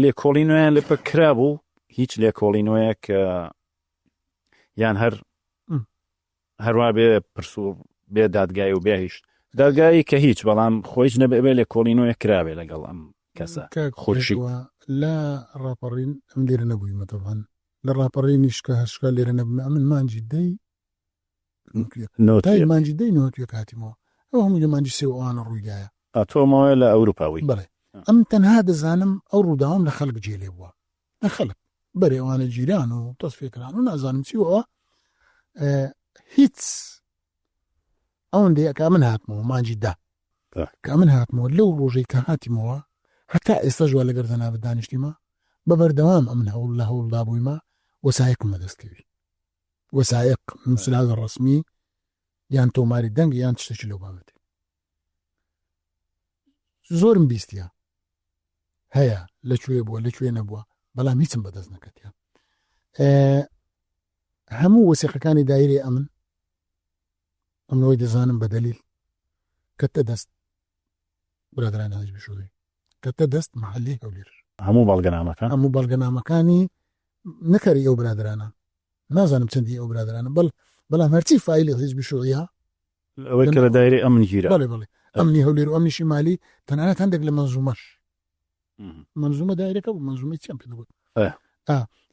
لێکۆڵینەوەیان لێ کرا بوو هیچ لێکۆڵینەوەیە کە یان هەروە بێ پرسوو بێ دادگای و بێهیش دادگایی کە هیچ بەڵام خۆیش نەبێ بێ لێکۆڵینەوەیە کرابێ لەگەڵ ئەم کەسە خۆشی لە ڕاپەڕین ئەم لێرە نەبووی مەتەوان لە ڕاپەڕینیش کە هەشکال لێرە نەبوومە من مانجی دەی مانجی دەی نۆتوێ کاتیمەوە ئەو هەموو لە مانجی سێوانە ڕوویدایە ئاتۆمەوە لە ئەوروپاوی بڵێ ئەم تەنها دەزانم ئەو ڕووداوام لە خەڵک جێلێ بووە لە خەڵک بەرێوانە جیران و تەسفێکران و نازانم چیوە هیچ ئەوەندەیە کە من هاتمەوە مانجی دا کە من هاتمەوە لەو ڕۆژەی کە هاتیمەوە هەتا ئێستا ژوە لەگەر زەنابەت دانیشتیمە بەبەردەوام ئەمن هەوڵ لە هەوڵدا بوویمە وەسایەکم مەدەستکەوی وەسایەق نووسراوی ڕەسمی یان تۆماری دەنگ یان تشتێکی لەو بابەتێ زۆرم بیستیە هەیە لەکوێ بووە لەکوێ نەبووە بەڵام هیچم بەدەست نەکەتیان هەموو وەسیقەکانی دایرێ ئەمنەوەی دەزانم بە دەلیل کەتە دەست برادران هەج بشوی کەتە دەست محلی هەولێر هەموو بەڵگەنامەکانی نەکەری ئەو برادرانە نازانم چەندی ئەو برادرانە بەڵام هەرچی فایلی هیچ بشویە ئەوەی کە لە دایرێ ئەمن گیرە بەڵێ ئەمنی هەولێر و ئەمنی شیمالی تەنانەت هەندێک لە منزومە دایرەکە بوو منزومەی چەند پێ بوو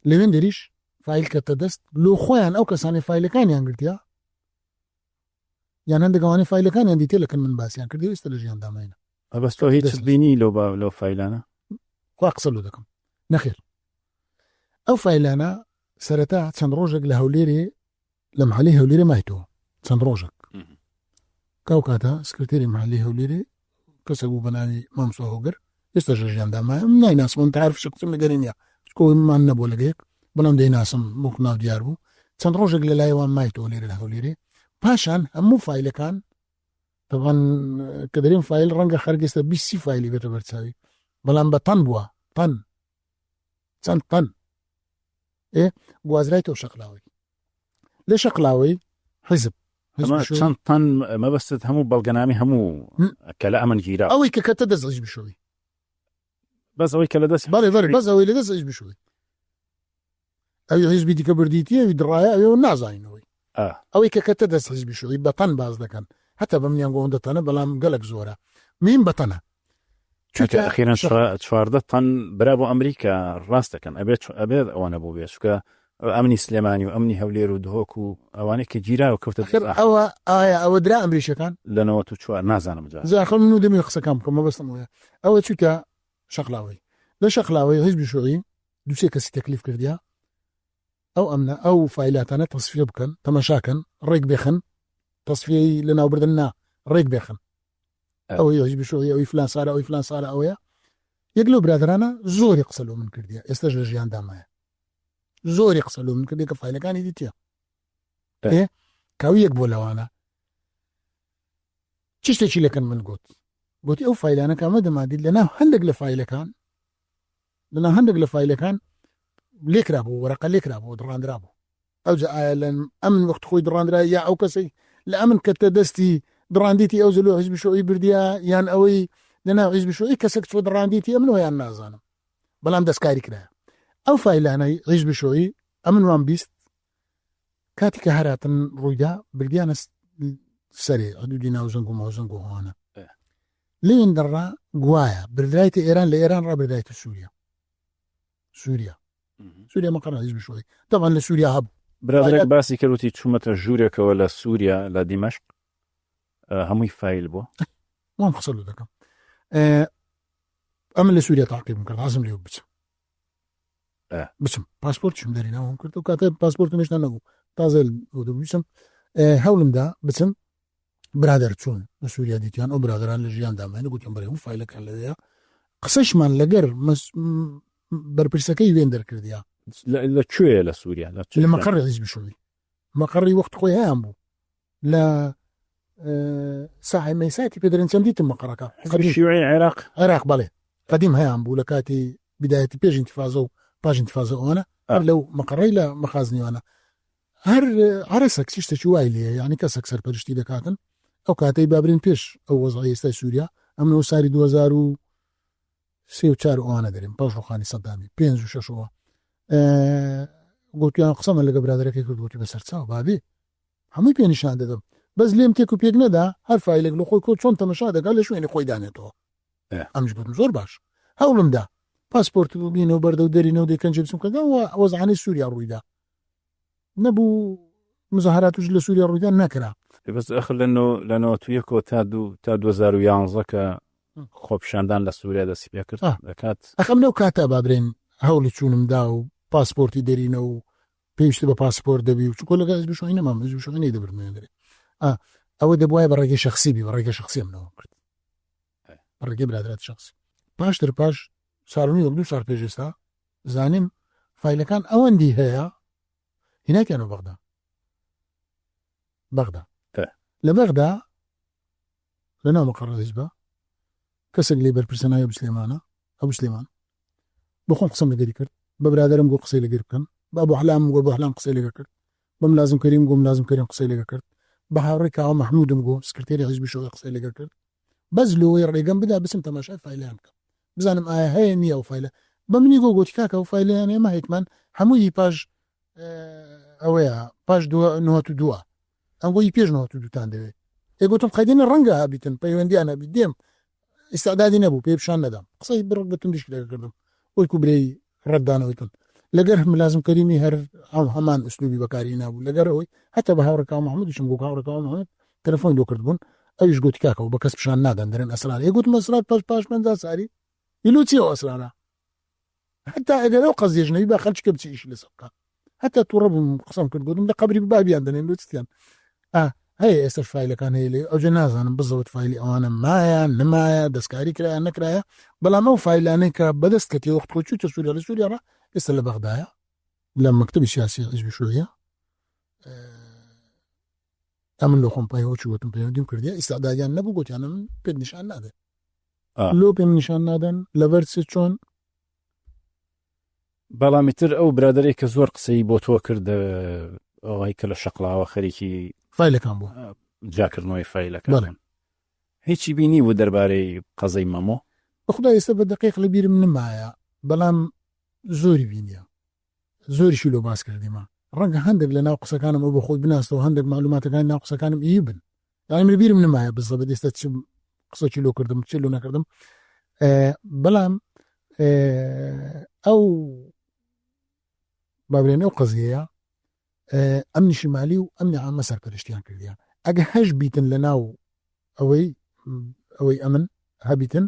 لەوێن دەریش فایل کەتە دەست لۆ خۆیان ئەو کەسانی فایلەکانیان گرتیا یان هەندێکوانی فایلەکانیان دیتێ لەکەن من باسییان کردی ئێستا لە ژیان داماینە ئەبەستۆ هیچ بینی لەو فایلانە خوا قسە لۆ دەکەم نەخێر ئەو فایلانە سەرەتا چەند ڕۆژێک لە هەولێرێ لە محلی هەولێرە مایتەوە چەند ڕۆژێک کاو کاتە سکرتێری محلی هەولێرێ کەسە بوو بەناوی مامسۆ هۆگر ئێستا ژە ژیان دامایە نایناسم تعرف شخصم لەگەرێنە کۆمان نەبوو لەگەیەک بەڵام دەیناسم بۆ ناو دیار بوو چەند ڕۆژێک لە لایەوان مایتەوە لێرە لە هەولێرێ پاشان هەموو فایلەکان طبعاً کە دەرێن فایل ڕەنگە خەرگێستە 20 فایلی بێتە بەرچاوی بەڵام بە تەن بووە چەند تەن گوازرای تۆ شەقلاوی لە شەقلاوی حیزب چەند تەن مەبەستت هەموو بەڵگەنامی هەموو کە لە ئەمن گیرا ئەوەی کە کەتە دەست بشوی بەس ئەوەی کە لە دەست بەڵێ بەس ئەوەی لە دەست بشوی ئەوی حیزبی دیکە بردیتیە ئەوی دڕایە ئەوێ نازانینەوەی ئەوەی کە کەتە دەست بشوی بە تەن باز دەکەن هەتا بە منیان گۆندەتەنە بەڵام گەلک زۆرە مین بەتەنە چونکە ئەخیران 14 تەن برا بۆ ئەمریکا ڕاست دەکەن ئەبێت ئەوانە بۆ بێ چونکە ئەمنی سلێمانی و ئەمنی هەولێر و دهۆک و ئەوانەی کە گیرا و کەوتە ئەوە درا ئەمریشەکان لە 94 نازانم زاخەڵ من و دەمی قسەکەم بکەم مەبەستم وەیە ئەوە چونکە شەقلاوی لە شەقلاوی هیچ بشوی دووسێ کەسی تەکلیف کردیا ئەو ئەمنە ئەو فیلاتانە تەصفیە بکەن تەماشاکەن ڕێک بێخن تەصفیەی لەناوبردن نا ڕێک بێخن ئەوەی حیزب شوعی ئەوەی فلان سارە ئەوەی فلان سارە ئەوەیە یەک لەو برادرانە زۆری قسە لەو من کردیە ئێستاش لە ژیان دامایە زۆری قسە لەو من کردی کە فیلەکانی دیتیە کاوی یەک بۆ لەوانە چ شتێکی لەکەن من گوتی ئەو فیلانە کامە دەمادید لەناو هەندێک لە فیلەکان لێکرا بوو وەرەقە لێکرا بوو دڕاندرا بوو ئەوجا ئایا لە ئەمن وەخت خۆی دڕاندرا یا ئەو کەسەی لە ئەمن کە تە دەستی دڕاندیتی ئەو زلو حیزب شوعی بردیا یان ئەوەی لەناو حیزب شوعی کەسێک چۆ دڕاندیتی ئەمن یان نازانم بەڵام دەستکاری کرایە ئەو فیلانەی حیزب شوعی ئەمن وان بیست کاتی کە هەراتن ڕوویدا بردیانە سەرێ حدودی ناوزەنگ و ماوزەنگ و هەوانە لێن دەڕا گوایە بردرایتە ئێران لە ئێران ڕابردایتە سووریا مەقەڕە حیزب شوعی طبعا لە سووریا هەبوو برادرێک باسی کردوتی چوومەتە ژوورێکەوە لە سووریا لە دیمەشق هەمووی فایل بووە وام قسە لێ دەکەم ئەمە لە سووریا تاقیبم کرد حەزم لێ بچم پاسپۆرتشم دەرینەوەم کرد و کاتە پاسپۆرتم هێشتا نەبوو تازە بچم هەوڵمدا بچم برادر چوون لە سووریا دیتیان ئەو برادران لە ژیان دامێنە گوتیان بەرێ هەموو فایلەکان لەوەیە قسەشمان لەگەر بەرپرسەکەی وێن دەرکردیا لەکوێیە لە سووریا لە مەقەڕی حیزب شوعی مەقەڕی وەخت خۆی هەیان بوو لە ساحەی مەیساتی پێدەرێن چەند دیتم مەقەڕەکە شیوعی عێراق بەڵێ قەدیم هەیان بوو لە کاتی بدایەتی پێش ئینتیفاضە و پاش ئینتیفاضە ئەوانە لەو مەقەڕەی لە مەخازنیوانە هەر عرەسەک چی شتێکی وای لێ یعنی کەسێک سەرپەرشتی دەکاتن ئەو کاتەی بابرین پێش ئەو وەزعی ئێستای سووریا ئەمنەوە ساری 2003 ئەوانە دەرێن پاش ڕۆخانی سەدامی 5 و 6ەوە گوتیان قسەمە لەگە برادەرەکەی کرد گوتی بەسەر چاو بابێ هەمووی پێنیشان دەدەم بەس لێم تێک و پێک نەدا هەر فایلێک لە خۆی کۆ چۆن تەمەشا دەکات لە شوێنی خۆی دانێتەوە ئەمش گوتم زۆر باش هەوڵمدا پاسپۆرت بینەوە بەردە و دەرینەوە دەکەنجێ بچم کردن وەزعانەی سووریا ڕوویدا نەبوو مزاهراتوش لە سووریا ڕوویدا نەکرا بەس ئەخر لەنەوە تو یەکەوە تا 2011 کە خۆپیشاندان لە سووریا دەستی پێ کرد دەکات ئەخەم لەو کاتە بابرێن هەوڵی چوونمدا و پاسپۆرتی دەرینە و پێویستە بە پاسپۆرت دەبی و چکۆ لەگە حیزب شوعی نەمام حیزب شوعی نەیدەبردمێنێ ئەوە دەبوایە بە ڕێگەی شەخسی بی بە ڕێگەی شەخسی ئەمنەوە کرد بە ڕێگەی برادرات شەخسی پاشتر پاش ساڵی وەک 2 ساڵ پێش ئێستا زانیم فایلەکان ئەوەندی هەیە هیناکیانەوە بەغدا لە بەغدا لەناو مەقەڕە حیزبە کەسێک لێ بەرپرسە ناوی بسلێمانە ئەو سلێمان بخۆم قسەم لەگەری کرد بە برادرم گۆ قسەی لەگەر بکەن بە بۆ حلام گۆ بە حلام قسەی لەگەر کرد بەم لازم کەریم گۆم لازم کەریم قسەی لەگەر کرد بە هاوڕێی کاوە مەحمودم گۆ سکرتێری حیزب شوعی قسەی لەگەر کرد بەس لەوەی ڕێگەم بدا بچم تەماشای فایلەیان بکەم بزانم ئایا هەیە نییە ئەو فایلە بە منی گۆ گوتی کاکە ئەو فایلەیان ئێمە هەیەکمان هەمووی پاش ئەوەیە پاش 92 ئەم گۆی پێش 92تان دەوێت گوتم قەیدێنە ڕەنگە هەبیتن پەیوەندیان هەبیت دێم ئیسعدادی نەبوو پێ پیشان نەدام قسەی بڕک بە توندیش لەگەکردم وەی کوبرەی ڕەتدانەوەیتن لەگەر لازم کەریمی هەر هەمان ئوسلوبی بەکاری نابوو لەگەر ئەوەی هەتا بە هاوڕێکاو مەحمودیشم گۆ هاوڕێکاو مەحمود تەلەفۆن لۆ کردبوون ئەویش گوتی کاکەەوە بە کەس پیشان نادەن دەرێن ئەسرار گوتم ئەسرار پاش مندا ساری ئیلو چیەوە ئەسرارە هەتا ئەگەر ئەو قەزیێژنەوی بە خەلچکە بچی ئیش لەسەر بکات هەتا تووڕە بووم قسەم کرد گوتم لە قەبری بابیان دەنێن لۆچیان هەیە ئێستش فایلەکان هەیە لێ ئەوجە نازانم بزەوت فایلی ئەوانە مایە نمایە دەستکاری کرایە نەکرایە بەڵام ئەو فایلانەی کە بەدەست کەتی وەخت خۆ چووتە سووریا لە سووریاڕە ئێستا لە بەغدایە لە مەکتەبی سیاسی حیزب شوعیە ئەمن لۆ خۆم پایەوە چووەتم پەیوەندیم کردیە ئیسعدادیان نەبوو گوتیانە من پێت نیشان نادەن لۆ پێم نیشان نادەن لەبەر چۆن بەڵامی تر ئەو برادەرێک کە زۆر قسەی بۆ تۆ کرد ئەوەی کە لە شەقڵاوە خەریکی فایلەکان بوو جاکردنەوەی فایلەکان هیچی بینی بوو دەربارەی قەزەی مەمۆ بەخدا ئێستا بە دقیق لە بیرم نمایە بەڵام زۆری بینیە زۆریشی لۆ باس کردیمە ڕەنگە هەندێک لە ناو قسەکانم ئەو بە خۆت بناستەوە هەندێک معلوماتەکان ناو قسەکانم ئی بن یعنی لە بیرم نمایە بزەبێت ئێستا چ قسەی لۆ کردم چ لۆ نەکردم بەڵام ئەو بابرێنە ئەو قەزیەیە ئەمنی شمالی و ئەمنی عامە سەرپەرشتیان کردیان ئەگە هەش بیتن لە ناو ئەوەی ئەمن هەبیتن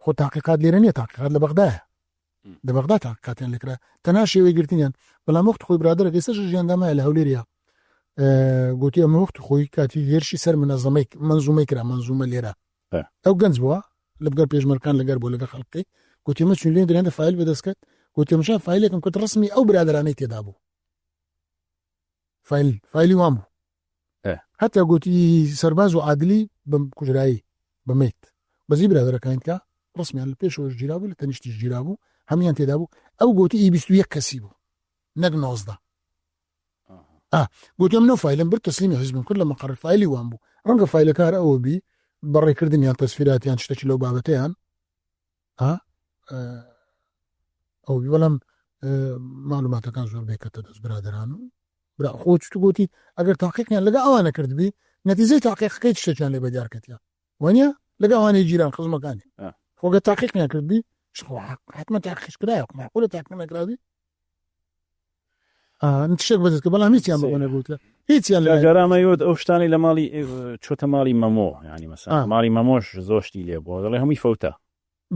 خۆ تاقیقات لێرە نییە تاقیقات لە بەغدایە لە بەغدا کاتیان لێکرا تەنها شێوەی گرتنیان بەڵام وەخت خۆی برادرە ئێستاش ژیاندامایە لە هەولێریا گوتی ئەمە وەخت خۆی کاتی هێرشی سەر منزومەی کرا منزومە لێرە ئەو گەنج بووە لە بگەر پێشمەرکان لەگەر بۆ لەگە خەڵقی گوتی ئەمە چون لێ درێنە فایل بەدەستکرد گوتی ئەمەشان فایلێکم کورت ڕسمی ئەو برادرانەی تێدا بوو فایلی وام بوو هەتا گوتی سەرباز و عادلی بم کوژرایی بمێت بەزی برادرەکان کە ڕسمیان لە پێشەوەش گیرا بوو لە تەنیشتیش گیرا بوو هەمویان تێدا بوو ئەو گوتی ئی 21 کەسی بوو نەک 19 گوتی ئەم نەو فایلم بر تەسلیمی حیزبم کرد لە مەقەڕ فایلی وام بوو ڕەنگە فایلەکار ئەوە بی بەڕێکردنیان تەسفیراتیان شتێکی لەو بابەتەیان ئەو بی بەڵام ماڵوماتەکان زۆر بێکەتە دەست برادران و برا خۆت گوتی ئەگەر تاقیقیان لەگە ئەوانە کردبی نەتیجەی تاقیقەکەی شتێکیان لێ بەدیارکەتیان وانە لەگە ئەوانەی جیران خزمەکانی خۆگە تاقیقیان کردبی حتممە تاقیش کرایە معقولە تاقیق نەکرابی شتێک بەدەست کە بەڵام هیچیان بەوە نەبووتە هیچیان گەرامەیۆت ئەو شتانی لە ماڵی چۆتە ماڵی مەمۆ ینی مەسەڵەن ماڵی مەمۆش زۆشتی لێ بووە دەڵێ هەمووی فەوتە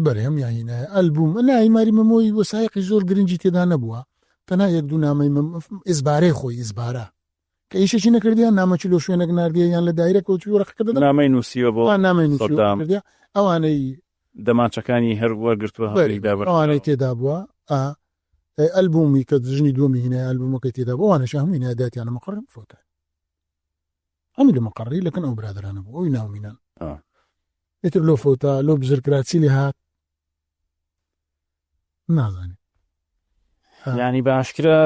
بەرێم یاهینە ئەلبوم نای ماری مەمۆی وەسایقی زۆر گرنگی تێدا نەبووە تەنها یەک دوو نامەی ئیزبارەی خۆی ئیزبارە کە ئیشێکی نەکردیان نامەچی لۆ شوێنەک ناردیان لە دایرە کەوتی وەرەقەکە دەدەن نامەی نووسیوە بۆ نامەی نووسیوە ئەوانەی دەماچەکانی هەر وەرگرتووە ئەوانەی تێدا بووە ئەلبومی کە ژنی دووەمی هینە ئەلبومەکەی تێدا بوو ئەوانەش هەمووی هەدایەتیان لە مەقڕ فۆتە هەمووی لە مەقڕی لەکن ئەو برادرانە بوو ئەوی ناومینان ئیتر لۆ فۆتە لۆ بزرگراچی لێ هات نازانێت ینی باشکرا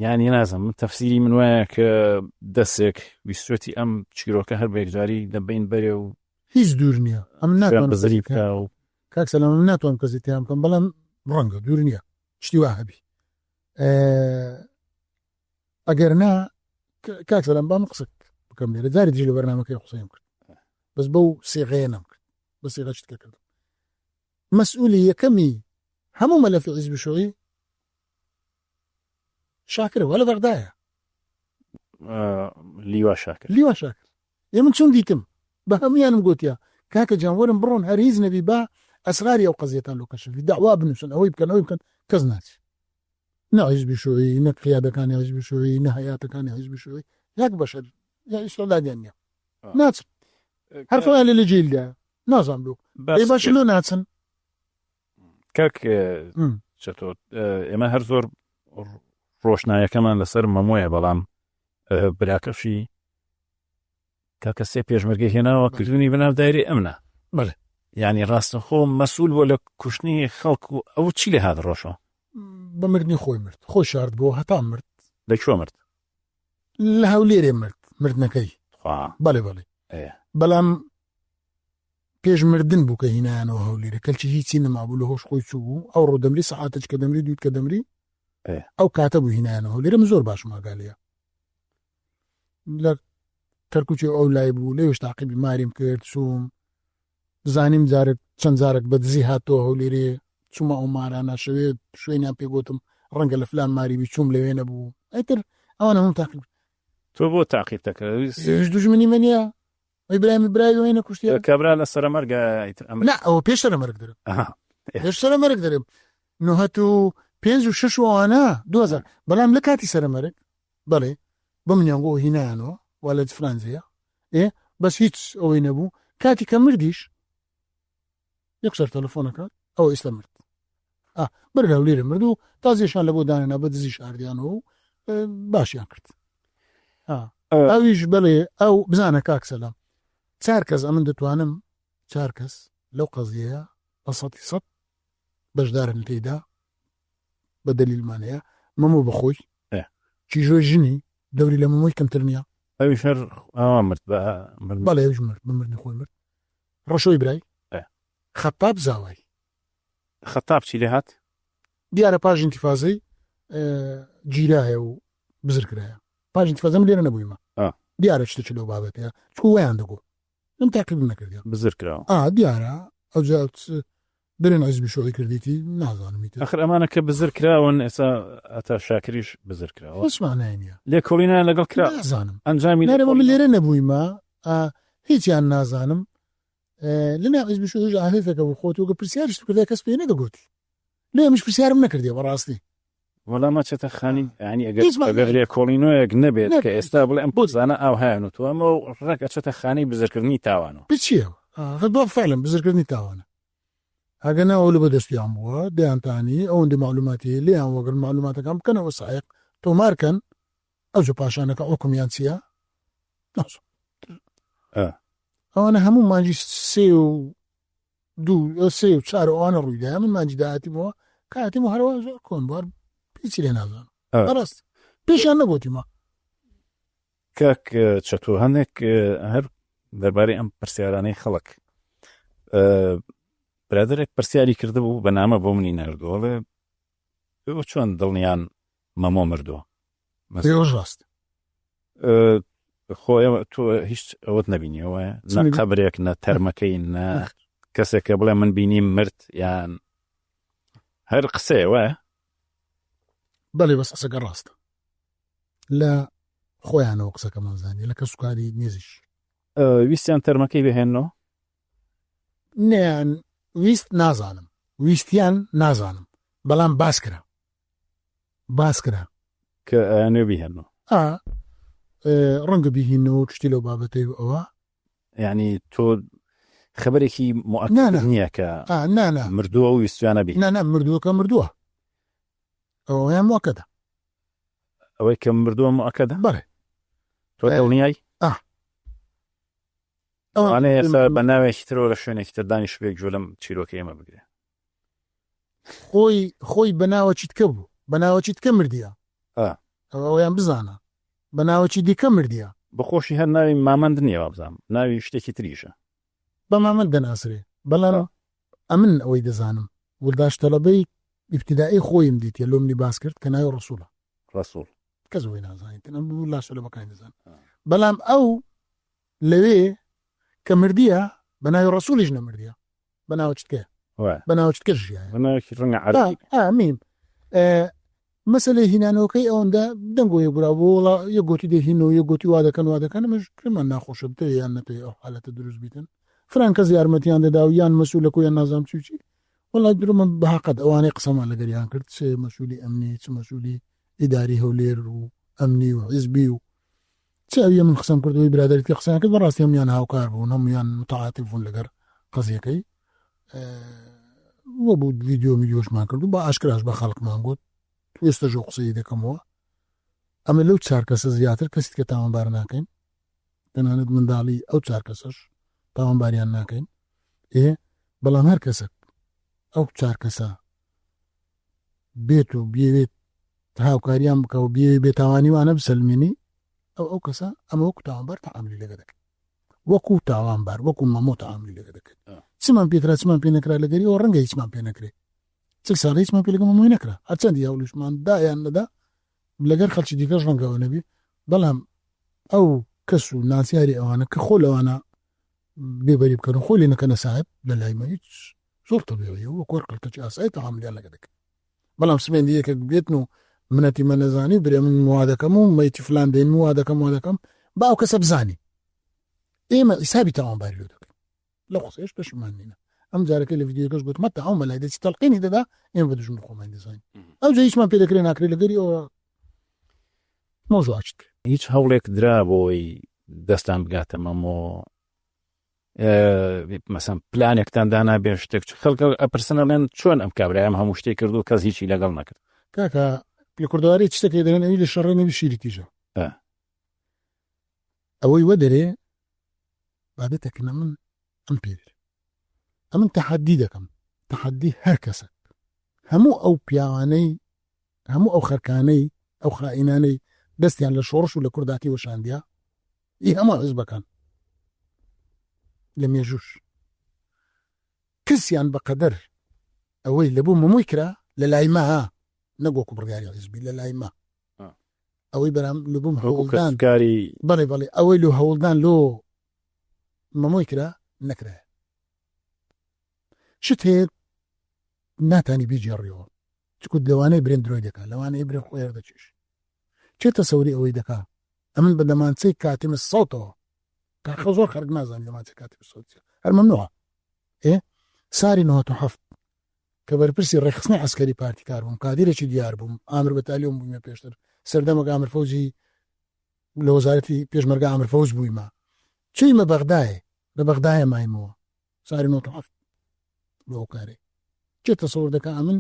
ینی نازم من تەفسیری من وایە کە دەستێک ویستێتی ئەم چیرۆکە هەر بێکجاری دەبین بەرێ و هیچ دوور نییە ئەم ناتوان بزری بکە و کاکسەلام من ناتوان کەسی تیان بکەم بەڵام ڕەنگە دوور نییە شتی وا هەبی ئەگەر نا کاکسەلام بام قسەک بکەم لێرە جاری دژی لە بەرنامەکەی قسەیم کرد بەس بەو سێغەیە نەمکرد بە سێغە شتکە کردم مەسئولی یەکەمی هەموو مەلەفی حیزب شووعی شاکرە وە لە بەغدایە لیوا شاکر من چۆن دیتم بە هەمویانم گوتیا کاکە جانوەرم بڕۆن هەر هیچ نەبی با ئەسراری ئەو قەزیەتان لۆ کەشفی داوا بنووسن ئەوەی بکەن کەس ناچی نە حیزب شووعی نە قیادەکانی حیزب شووعی نە هەیاتەکانی حیزب شووعی یەک بەشەر یا ئیسڵادیان نییە ناچن هەرفەوە لە جێلدا نازانم باش لۆ ناچن کاک چەتۆ ئێمە هەر زۆر ڕۆشنایەکەمان لەسەر مەمۆیە بەڵام براکەشی کاکە سێ پێشمەرگەی هێناوە کردنی بەناو دایرەی ئەمنە بەڵێ ینی ڕاستەخۆ مەسوول بۆ لە کوشتنی خەڵک و ئەو چی لێ هات ڕۆژەوە بە مردنی خۆی مرد خۆ شارد بۆ هەتا مرد لەکوێ مرد لە هەولێرێ مرد مردنەکەی بەڵێ بەڵام پێش مردن بوو کە هینایانەوە هەولێرە کەلکی هیچی نەمابوو لە هۆش خۆی چوو بوو ئەو ڕۆدەمری سەعاتێک کە دەمری دووت کە دەمری ئەو کاتە بوو هینایانەوە هەولێرە من زۆر باشم ئاگالەیە لە کەرکوچی ئەو لای بوو لێوش تاقیبی ماریم کرد چووم زانیم جارێک چەند جارێک بە دزی هاتەوە هەولێرێ چوومە ئەو مارانە شوێنیان پێگوتم ڕەنگە لە فلان ماریبی چووم لەوێ نەبوو ئەیتر ئەوانە هەموو تاقیب تۆ بۆ تاقیب دەکرد دوژمنی منیە ئیبراهیم برای نەکوشتیە کابرا لە سەرمەرگە نا ئەوە پێش سەرمەرگ دەرم پێش سەرمەرگ دەرم 1995 و 6 وانە 2000 بەڵام لە کاتی سەرمەرگ بەڵێ بمنیانگۆ هینایانەوە والد فرانزیە بەس هیچ ئەوەی نەبوو کاتی کە مردیش یەکسەر تەلەفۆنەکات ئەوە ئێستا مرد بەرگا و لێرە مرد و تازیشان لە بۆ دانێنا بە دزی شاردیانەوە و باشیان کرد ئەویش بەڵێ ئەو بزانە کاکسەلام 4 کەس ئەمن دەتوانم 4 کەس لەو قەزیەیە بە 100% بەشدارن تێیدا بە دەلیلمانەیە مەمۆ بەخۆی چیژۆی ژنی دەوری لە مەمۆی کەمتر نییە ئەویش هەر مرد بەڵێ ئەوش مرد بمردنی خۆی مرد ڕۆشۆی برای خەتاب زاوای خەتاب چی لێ هات دیارە پاژ ئینتیفازەی گیرایە و بزرگرایە پاژ ئینتیفازەم لێرە نەبوویمە دیارە شتێکی لەو بابەتەیە چکو ویان دەگۆ لەم تاقیب نەکردیان بزرگراوە دیارە ئەو جات برێن حیزب شووعی کردیتی نازانم ئەخر ئەمانە کە بزرگراون ئێستا ئەتا شاکریش بزرگراوە هیچمانای نییە لێ کۆڵینیان لەگەڵ کرا نازانم ئەنجامی من لێرە نەبوویمە هیچیان نازانم لەناو حیزب شووعیش ئاهێفێکە بوو خۆت وەکە پرسیارش کردای کەس پێ نەدەگوتی لێ مش پرسیارم نەکردێ بەڕاستی وەڵامە چێتە خانی ینی هیچ ئەگەر لێ کۆڵینۆیەک نەبێت نەبێت. کە ئێستا بڵێ ئەم بزانە ئاو هایە تو ئەمە ڕێک ئەچێتە خانەی بزرگکردنی تاوانەوە بچیە بۆ فعلم بزرگکردنی تاوانە ئەگەنا ئەو لە بەدەستیان بووە دەیانتانی ئەوەندە معلوماتی لێیان وەگەر معلوماتەکان بکەنەوە سایق تۆمارکەن ئەو جە پاشانەکە ئۆکمیان چییە ئەوانە هەموو مانجی سێ و چار ئەوانە ڕوویدا من مانجی داهاتیمەوە کاتیم و هەروە زۆر کۆن بوار پیچی لێ نازانم بەڕاست پێشیان نەگوتیمە کاک چەتۆ هەندێک هەر دەربارەی ئەم پرسیارانەی خەڵک برادێک پرسیاری کرده بوو بە نامە بۆ منی نردووەڵێ چۆن دڵنیان مەمۆ مردووە پێوەش ڕاست خۆی تۆ هیچ ئەوت نبینیەوە نە قەبرێک نە تەرمەکەی نە کەسێکە بڵێ من بینیم مرد یان هەر قسەیەوە بەڵێ بەس قسەکە ڕاستە لە خۆیانەوە قسەکە مەزانی لە کە سوکاری نێزیش ویستیان تەرمەکەی بهێنەوە نیان ویست نازانم ویستیان نازانم بەڵام باس کرا کە ئەیانێ بهێنەوە ڕەنگە بیهینەوە شتی لەو بابەتەی ئەوە یعنی تۆ خبرێکی مؤکد نییە کە مردووە و ویستیانە بی نە مردووەکە مردووە ئەویان موکەدە ئەوەی کە مردووە موکەدە بەڵێ تۆ دڵنیای ئەوانە ئێستا بە ناوێکی ترەوە لە شوێنێکی تر دانیش بێک جۆ لەم چیرۆکە ئێمە بگرێ خۆی بەناوە چیتکە بوو بەناوە چیتکە مردیە ئەویان بزانە بەناوەچی دیکە مردیە بەخۆشی هەر ناوی مامەند نییەوە بزانم ناوی شتێکی تریشە بە مامەند دەناسرێ بەڵام ئەمن ئەوەی دەزانم ورداشتەڵەبەی ئیبتیدایی خۆیم دیتە لۆ منی باس کرد کە ناوی ڕەسوول کەس ئەوەی نازانیت لاشە لە بەکانی دەزان بەڵام ئەو لەوێ کە مردیە بە ناوی ڕەسوولیش نەمردیە بەناوە چتکە بەناوە چتکە ژیایە میم مەسەلەی هینانەوەکەی ئەوەندە دەنگۆیە برا بۆ وڵا یە گوتی دەهینەوە یە گوتی وا دەکەن مەش کرمان ناخۆشە بتە یان نەتەوەی ئەو حالەتە دروست بیتن فران کەس یارمەتیان دەدا و یان مەسوولە کۆیان نازام چی وڵات درۆمە بەحەقەت ئەوانەی قسەمان لەگەریان کرد چ مەسوولی ئەمنی چ مەسوولی ئیداری هەولێر و ئەمنی و حیزبی و چاویە من قسەم کردەوەی برادەرێتی قسەیان کرد بەڕاستی هەمویان هاوکار بوون هەمویان متعاتفون لەگەر قەزیەکەی وە بوو ڤیدیۆ میدیۆشمان کرد و بە ئاشکراش بە خەڵکمان گوت ئێستا ژۆ قسەی دەکەمەوە ئەمە لەو چار کەسە زیاتر کەسی کە تاوانبار ناکەین تەنانەت منداڵی ئەو چار کەسەش تاوانباریان ناکەین بەڵام هەر کەسێک ئەو چار کەسە بێت و بێوێت هاوکاریان بکە و بێتاوانیوانە بسەلمێنی ئەو کەسە ئەمە وەکو تاوانبار تەعاملی لەگە دەکەن وەکو تاوانبار وەکو مەمۆ تەعاملی لەگە دەکەن چمان پێترا چمان پێ نەکرا لەگەری ئەو ڕەنگە هیچمان پێ نەکرێت چل ساڵی هیچمان پێ لەگە مەمۆی نەکرا هەرچەندی هەوڵیشمان دایان نەدا لەگەر خەڵکی دیکەش ڕەنگەوە نەبی بەڵام ئەو کەس و ناسیاری ئەوانە کە خۆ لەوانە بێبەری بکەن خۆی لێ نەکەنە ساحب لە لایمە هیچ زۆر تەبیعیە وە کۆر قەڵتەکی ئاسایی تەعاملیان لەگە دەکەن بەڵام سمێندی یەکێک بێتن و منەتی مە نەزانی برێ من وا دەکەم و مەیتی فلان دێن وا دەکەم با ئەو کەسە بزانی ئێمە حیسابی تاوانباری لێ دەکەین لە قسەیش پێشمان نینە ئەم جارەکە لە ڤیدیۆکەش گوتمە تەعاون مەلای دەچی تەڵقینی دەدا ئێمە بە دوژمن خۆمان دەزانین ئەو جا هیچمان پێ دەکرێ ناکرێت لەگەری ئەوە مۆزوع ئاچت هیچ هەوڵێک درا بۆی دەستان بگاتە مەمۆ مەسەن پلانێکتان دانا بێ شتێک خەڵکە ئەپرسنەڵێن چۆن ئەم کابرایم هەموو شتێک کرد و کەس هیچی لەگەڵ نەکرد کاکە لە کوردەواری چتێکی دەرێن ئەوی لە شەڕێ نەوی شیری تیژە ئەوەی وە دەرێ بابێتێکنە من ئەم پێر ئەمن تەحەدی دەکەم تەحەدی هەر کەسێک هەموو ئەو پیاوانەی هەموو ئەو خەرکانەی ئەو خائینانەی دەستیان لە شۆڕش و لە کورداتی وەشاندیا هەموو حیزبەکان لە مێژوش کەسیان بەقەدەر ئەوەی لەبوو مەمووی کرا لە لای ما نەگۆکو بڕیاری حیزبی لە لای ما ئەوەی بەرام لەبووم هەوڵدان بەڵێ ئەوەی لە هەوڵدان لۆ مەمووی کرا نەکرا شت هەیە ناتانی بیجێڕیەوە چکوت لەوانەیە برێن درۆی دەکات لەوانەیە برێن خۆیان دەچێش چێتە سەوری ئەوەی دەکا ئەمن بە دەمانچەی کاتیمە سەوتەوە کاخە زۆر خەرک نازانانی دەمانچەی کاتیمە سەوتیە هەر مەمنوعە ساری 97 کە بەرپرسی ڕێخستنی عسکەری پارتیکار بووم کادیرێکی دیار بووم ئامر بەتالیۆم بوویمە پێشتر سەردەمەک ئامر فەوزی لە وەزارەتی پێشمەرگە ئامر فەوز بوویمە چوویمە بەغدایە لە بەغدایە مایمەوە ساری 97 لەو کارێ چێ تەسەوڕ دەکا ئەمن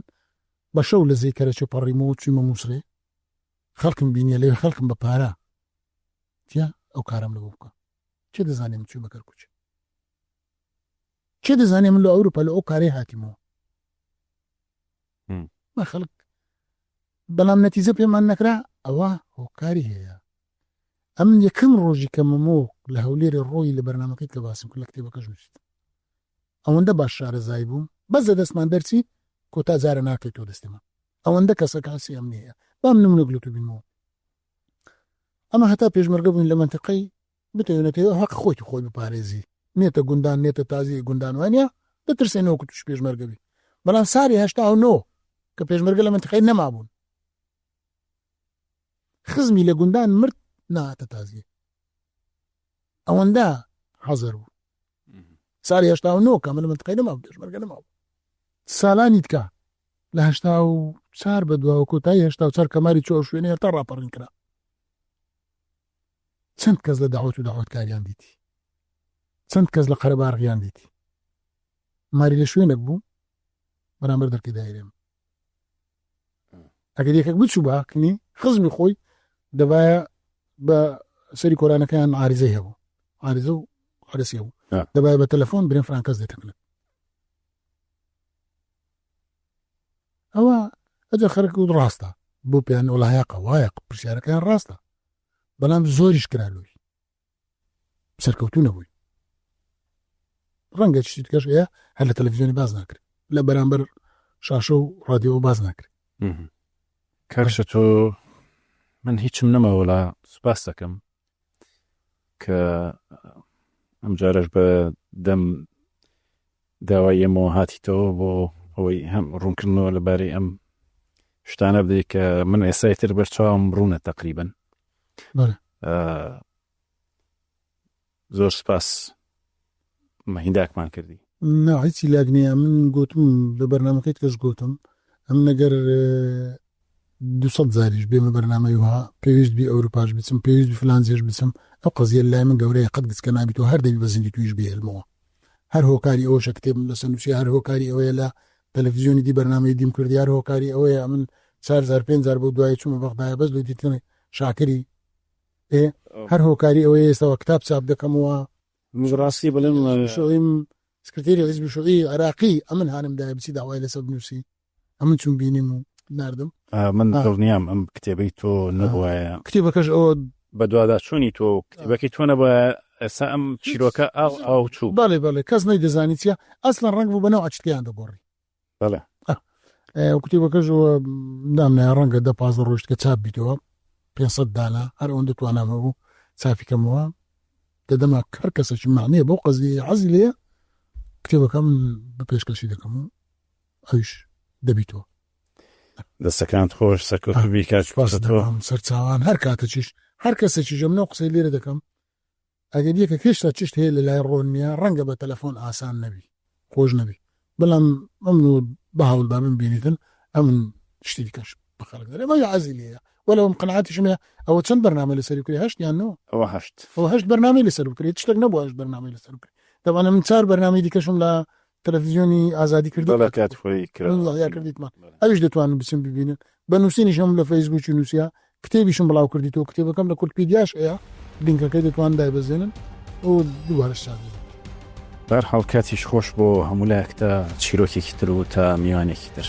بە شەو لە زەیکەرەچێ پەڕیمەوە چوویمە مووسڵێ خەڵکم بینیە لێ خەڵکم بە پارە تیا ئەو کارم لەوە بکە چێ دەزانێ من چوو بە کەرکوچ چێ دەزانێ من لە ئەوروپا لە ئەو کارەی هاتیمەوە ما خەڵک بەڵام نەتیجە پێمان نەکرا ئەوە هۆکاری هەیە ئەم یەکەم ڕۆژی کە مەمۆ لە هەولێری ڕۆی لە بەرنامەکەی کە باسم کرد لە کتێبەکەش نووسیت ئەوەندە باش شارەزای بووم بەس لە دەستمان دەرچی کۆتا جارە ناکەیت تۆ دەستێمە ئەوەندە کەسە کاسی ئەم نییە بام نمونە گلوتو بینەوە ئەمە هەتا پێشمەرگە بووین لە منتەقەی بتەوێنێتەوە حەق خۆی خۆی بپارێزی نێتە گوندان نێتە تازی گوندان وانە دەترسێنەوە کە توش پێشمەرگە بی بەڵام ساری 89 کە پێشمەرگە لە منتەقەی نەمابوون خزمی لە گوندان مرد نهاتە تازیە ئەوەندە حەزەر بوو ساری 89 کە من لە منتەقەی نەمابوو پێشمەرگە نەمابوو ساڵانی تکە لە 84 بەدواوە کۆتایی 84 کەماری چۆ شوێنەیە تا ڕاپەڕین کرا چەند کەس لە داوەت و داوەتکاریان دیتی چەند کەس لە قەرەباغیان دیتی ماری لە شوێنێک بوو بەرامبەر دەرکی دایرێم ئەگەر یەکێک بچوو باکنی خزمی خۆی دەبایە بە سەری کۆرانەکەیان عاریزەی هەبوو عاریزە و عارسی هەبوو دەبایە بە تەلەفۆن برێن فرانکەس دەتەکلێت ئەوە ئەجە خەرک و ڕاستە بۆ پێیان وڵایەقە وایە پرسیارەکەیان ڕاستە بەڵام زۆریش کرالووی سەرکەوتو نەبووی ڕەنگە چیت کەش ئەیە هەر لە تەلەڤیزیۆنی باز ناکرێت لە بەرامبەر شاشە و ڕادیۆ باز ناکرێت کارشە تۆ من هیچم نەمەوەلا سوپاس دەکەم کە ئەم جارەش بە دەم داوای ئێمەوە هاتیتەوە بۆ ئەوەی هەم ڕوونکردنەوە لەبارەی ئەم شتانە بدەیت کە من ئێستای تر بەرچاوم ڕوونە تەقریبەن زۆر سپاس مەهینداکمان کردی هیچی لاگنیە من گوتم لە بەرنامەکەیت کەس گوتم ئەم نەگەر 200 زاریش بێمە بەرنامەی وها پێویست بی ئەوروپاش بچم پێویست فلانزیش بچم ئەو قەزیە لای من گەورەیە قەت گچکە نابیتەوە هەر دەبی بە زیندی تویش بێڵمەوە هەر هۆکاری ئەوەشە کتێبم لە سنووسی هەر هۆکاری ئەوەیە لە تەلەڤیزیۆنی دی بەرنامەی دیم کردی هەر هۆکاری ئەوەیە من 4000 5000 بۆ دوای چوومە بەغدایە بەس لە دیتنی شاکری هەر هۆکاری ئەوەیە ئێستاوە کتاب چاپ دەکەمەوە ڕاستی بڵێم شۆیم سکرتێری حیزبی شوعی عراقی ئەمن هانم دایە بچی داوای لەسەر بنووسی ئەمن چوون بینیم و ناردم من دڵنیام ئەم کتێبەی تۆ نەبووایە کتێبەکەش ئەوە بەدوادا چوونی تۆ کتێبەکەی تۆ نەبووە ئێستا ئەم چیرۆکە ئاو چوو بەڵێ بەڵێ کەس نەیدەزانی چیە ئەسڵەن ڕەنگ بوو بەنەوە ئەچکیان دەگۆڕی بەڵێ کتێبەکەش دامنای ڕەنگە 10-15 ڕۆژ کە چاپ بیتەوە 500 دانا هەر ئەوەندە توانامە بوو چاپیکەمەوە دەدەما هەر کەسێکی معنیە بەو قەزی حەزی لێیە کتێبەکەم بە پێشکەشی دەکەم و ئەویش دەبیتەوە دەستەکانت خۆش سەرکەوتبی کاتەوە سەرچاوان هەر کاتەچیش هەر کەسێکی ژەمنە و قسەی لێرە دەکەم ئەگەر یەکە کێشتا چشت هەیە لە لای ڕۆنیە ڕەنگە بە تەلەفۆن ئاسان نەبی خۆش نەبی بەڵام ئەمن و بە هەوڵدا من بینیتن ئەمن شتی دیکەش بە خەڵک دەرێ مە عەزی لێیە وەلەوە قەنەعاتیشم هەیە ئەوە چەند بەرنامە لەسەری کردی 8 یانەوە ئەوە 8 بەرنامەی لەسەر بکرێت شتێک نەبووە 8 بەرنامەی لەسەر بکرێت دەوانە من 4 بەرنامەی دیکەشم لە تەلەڤیزیۆنی ئازادی کردی کردیتمان ئەویش دەتوانن بچم ببینن بە نووسینیشم لە فەیسبووکی نووسیا کتێبیشم بڵاو کردیتەوە کتێبەکەم لە کورتپیدیاش ئەیە لینکەکەی دەتوان دایبەزێنن و دووبارە شاردن بەرحاڵ کاتیش خۆش بۆ هەموو لایەکدا چیرۆکێکی تر و تا میوانێکی تر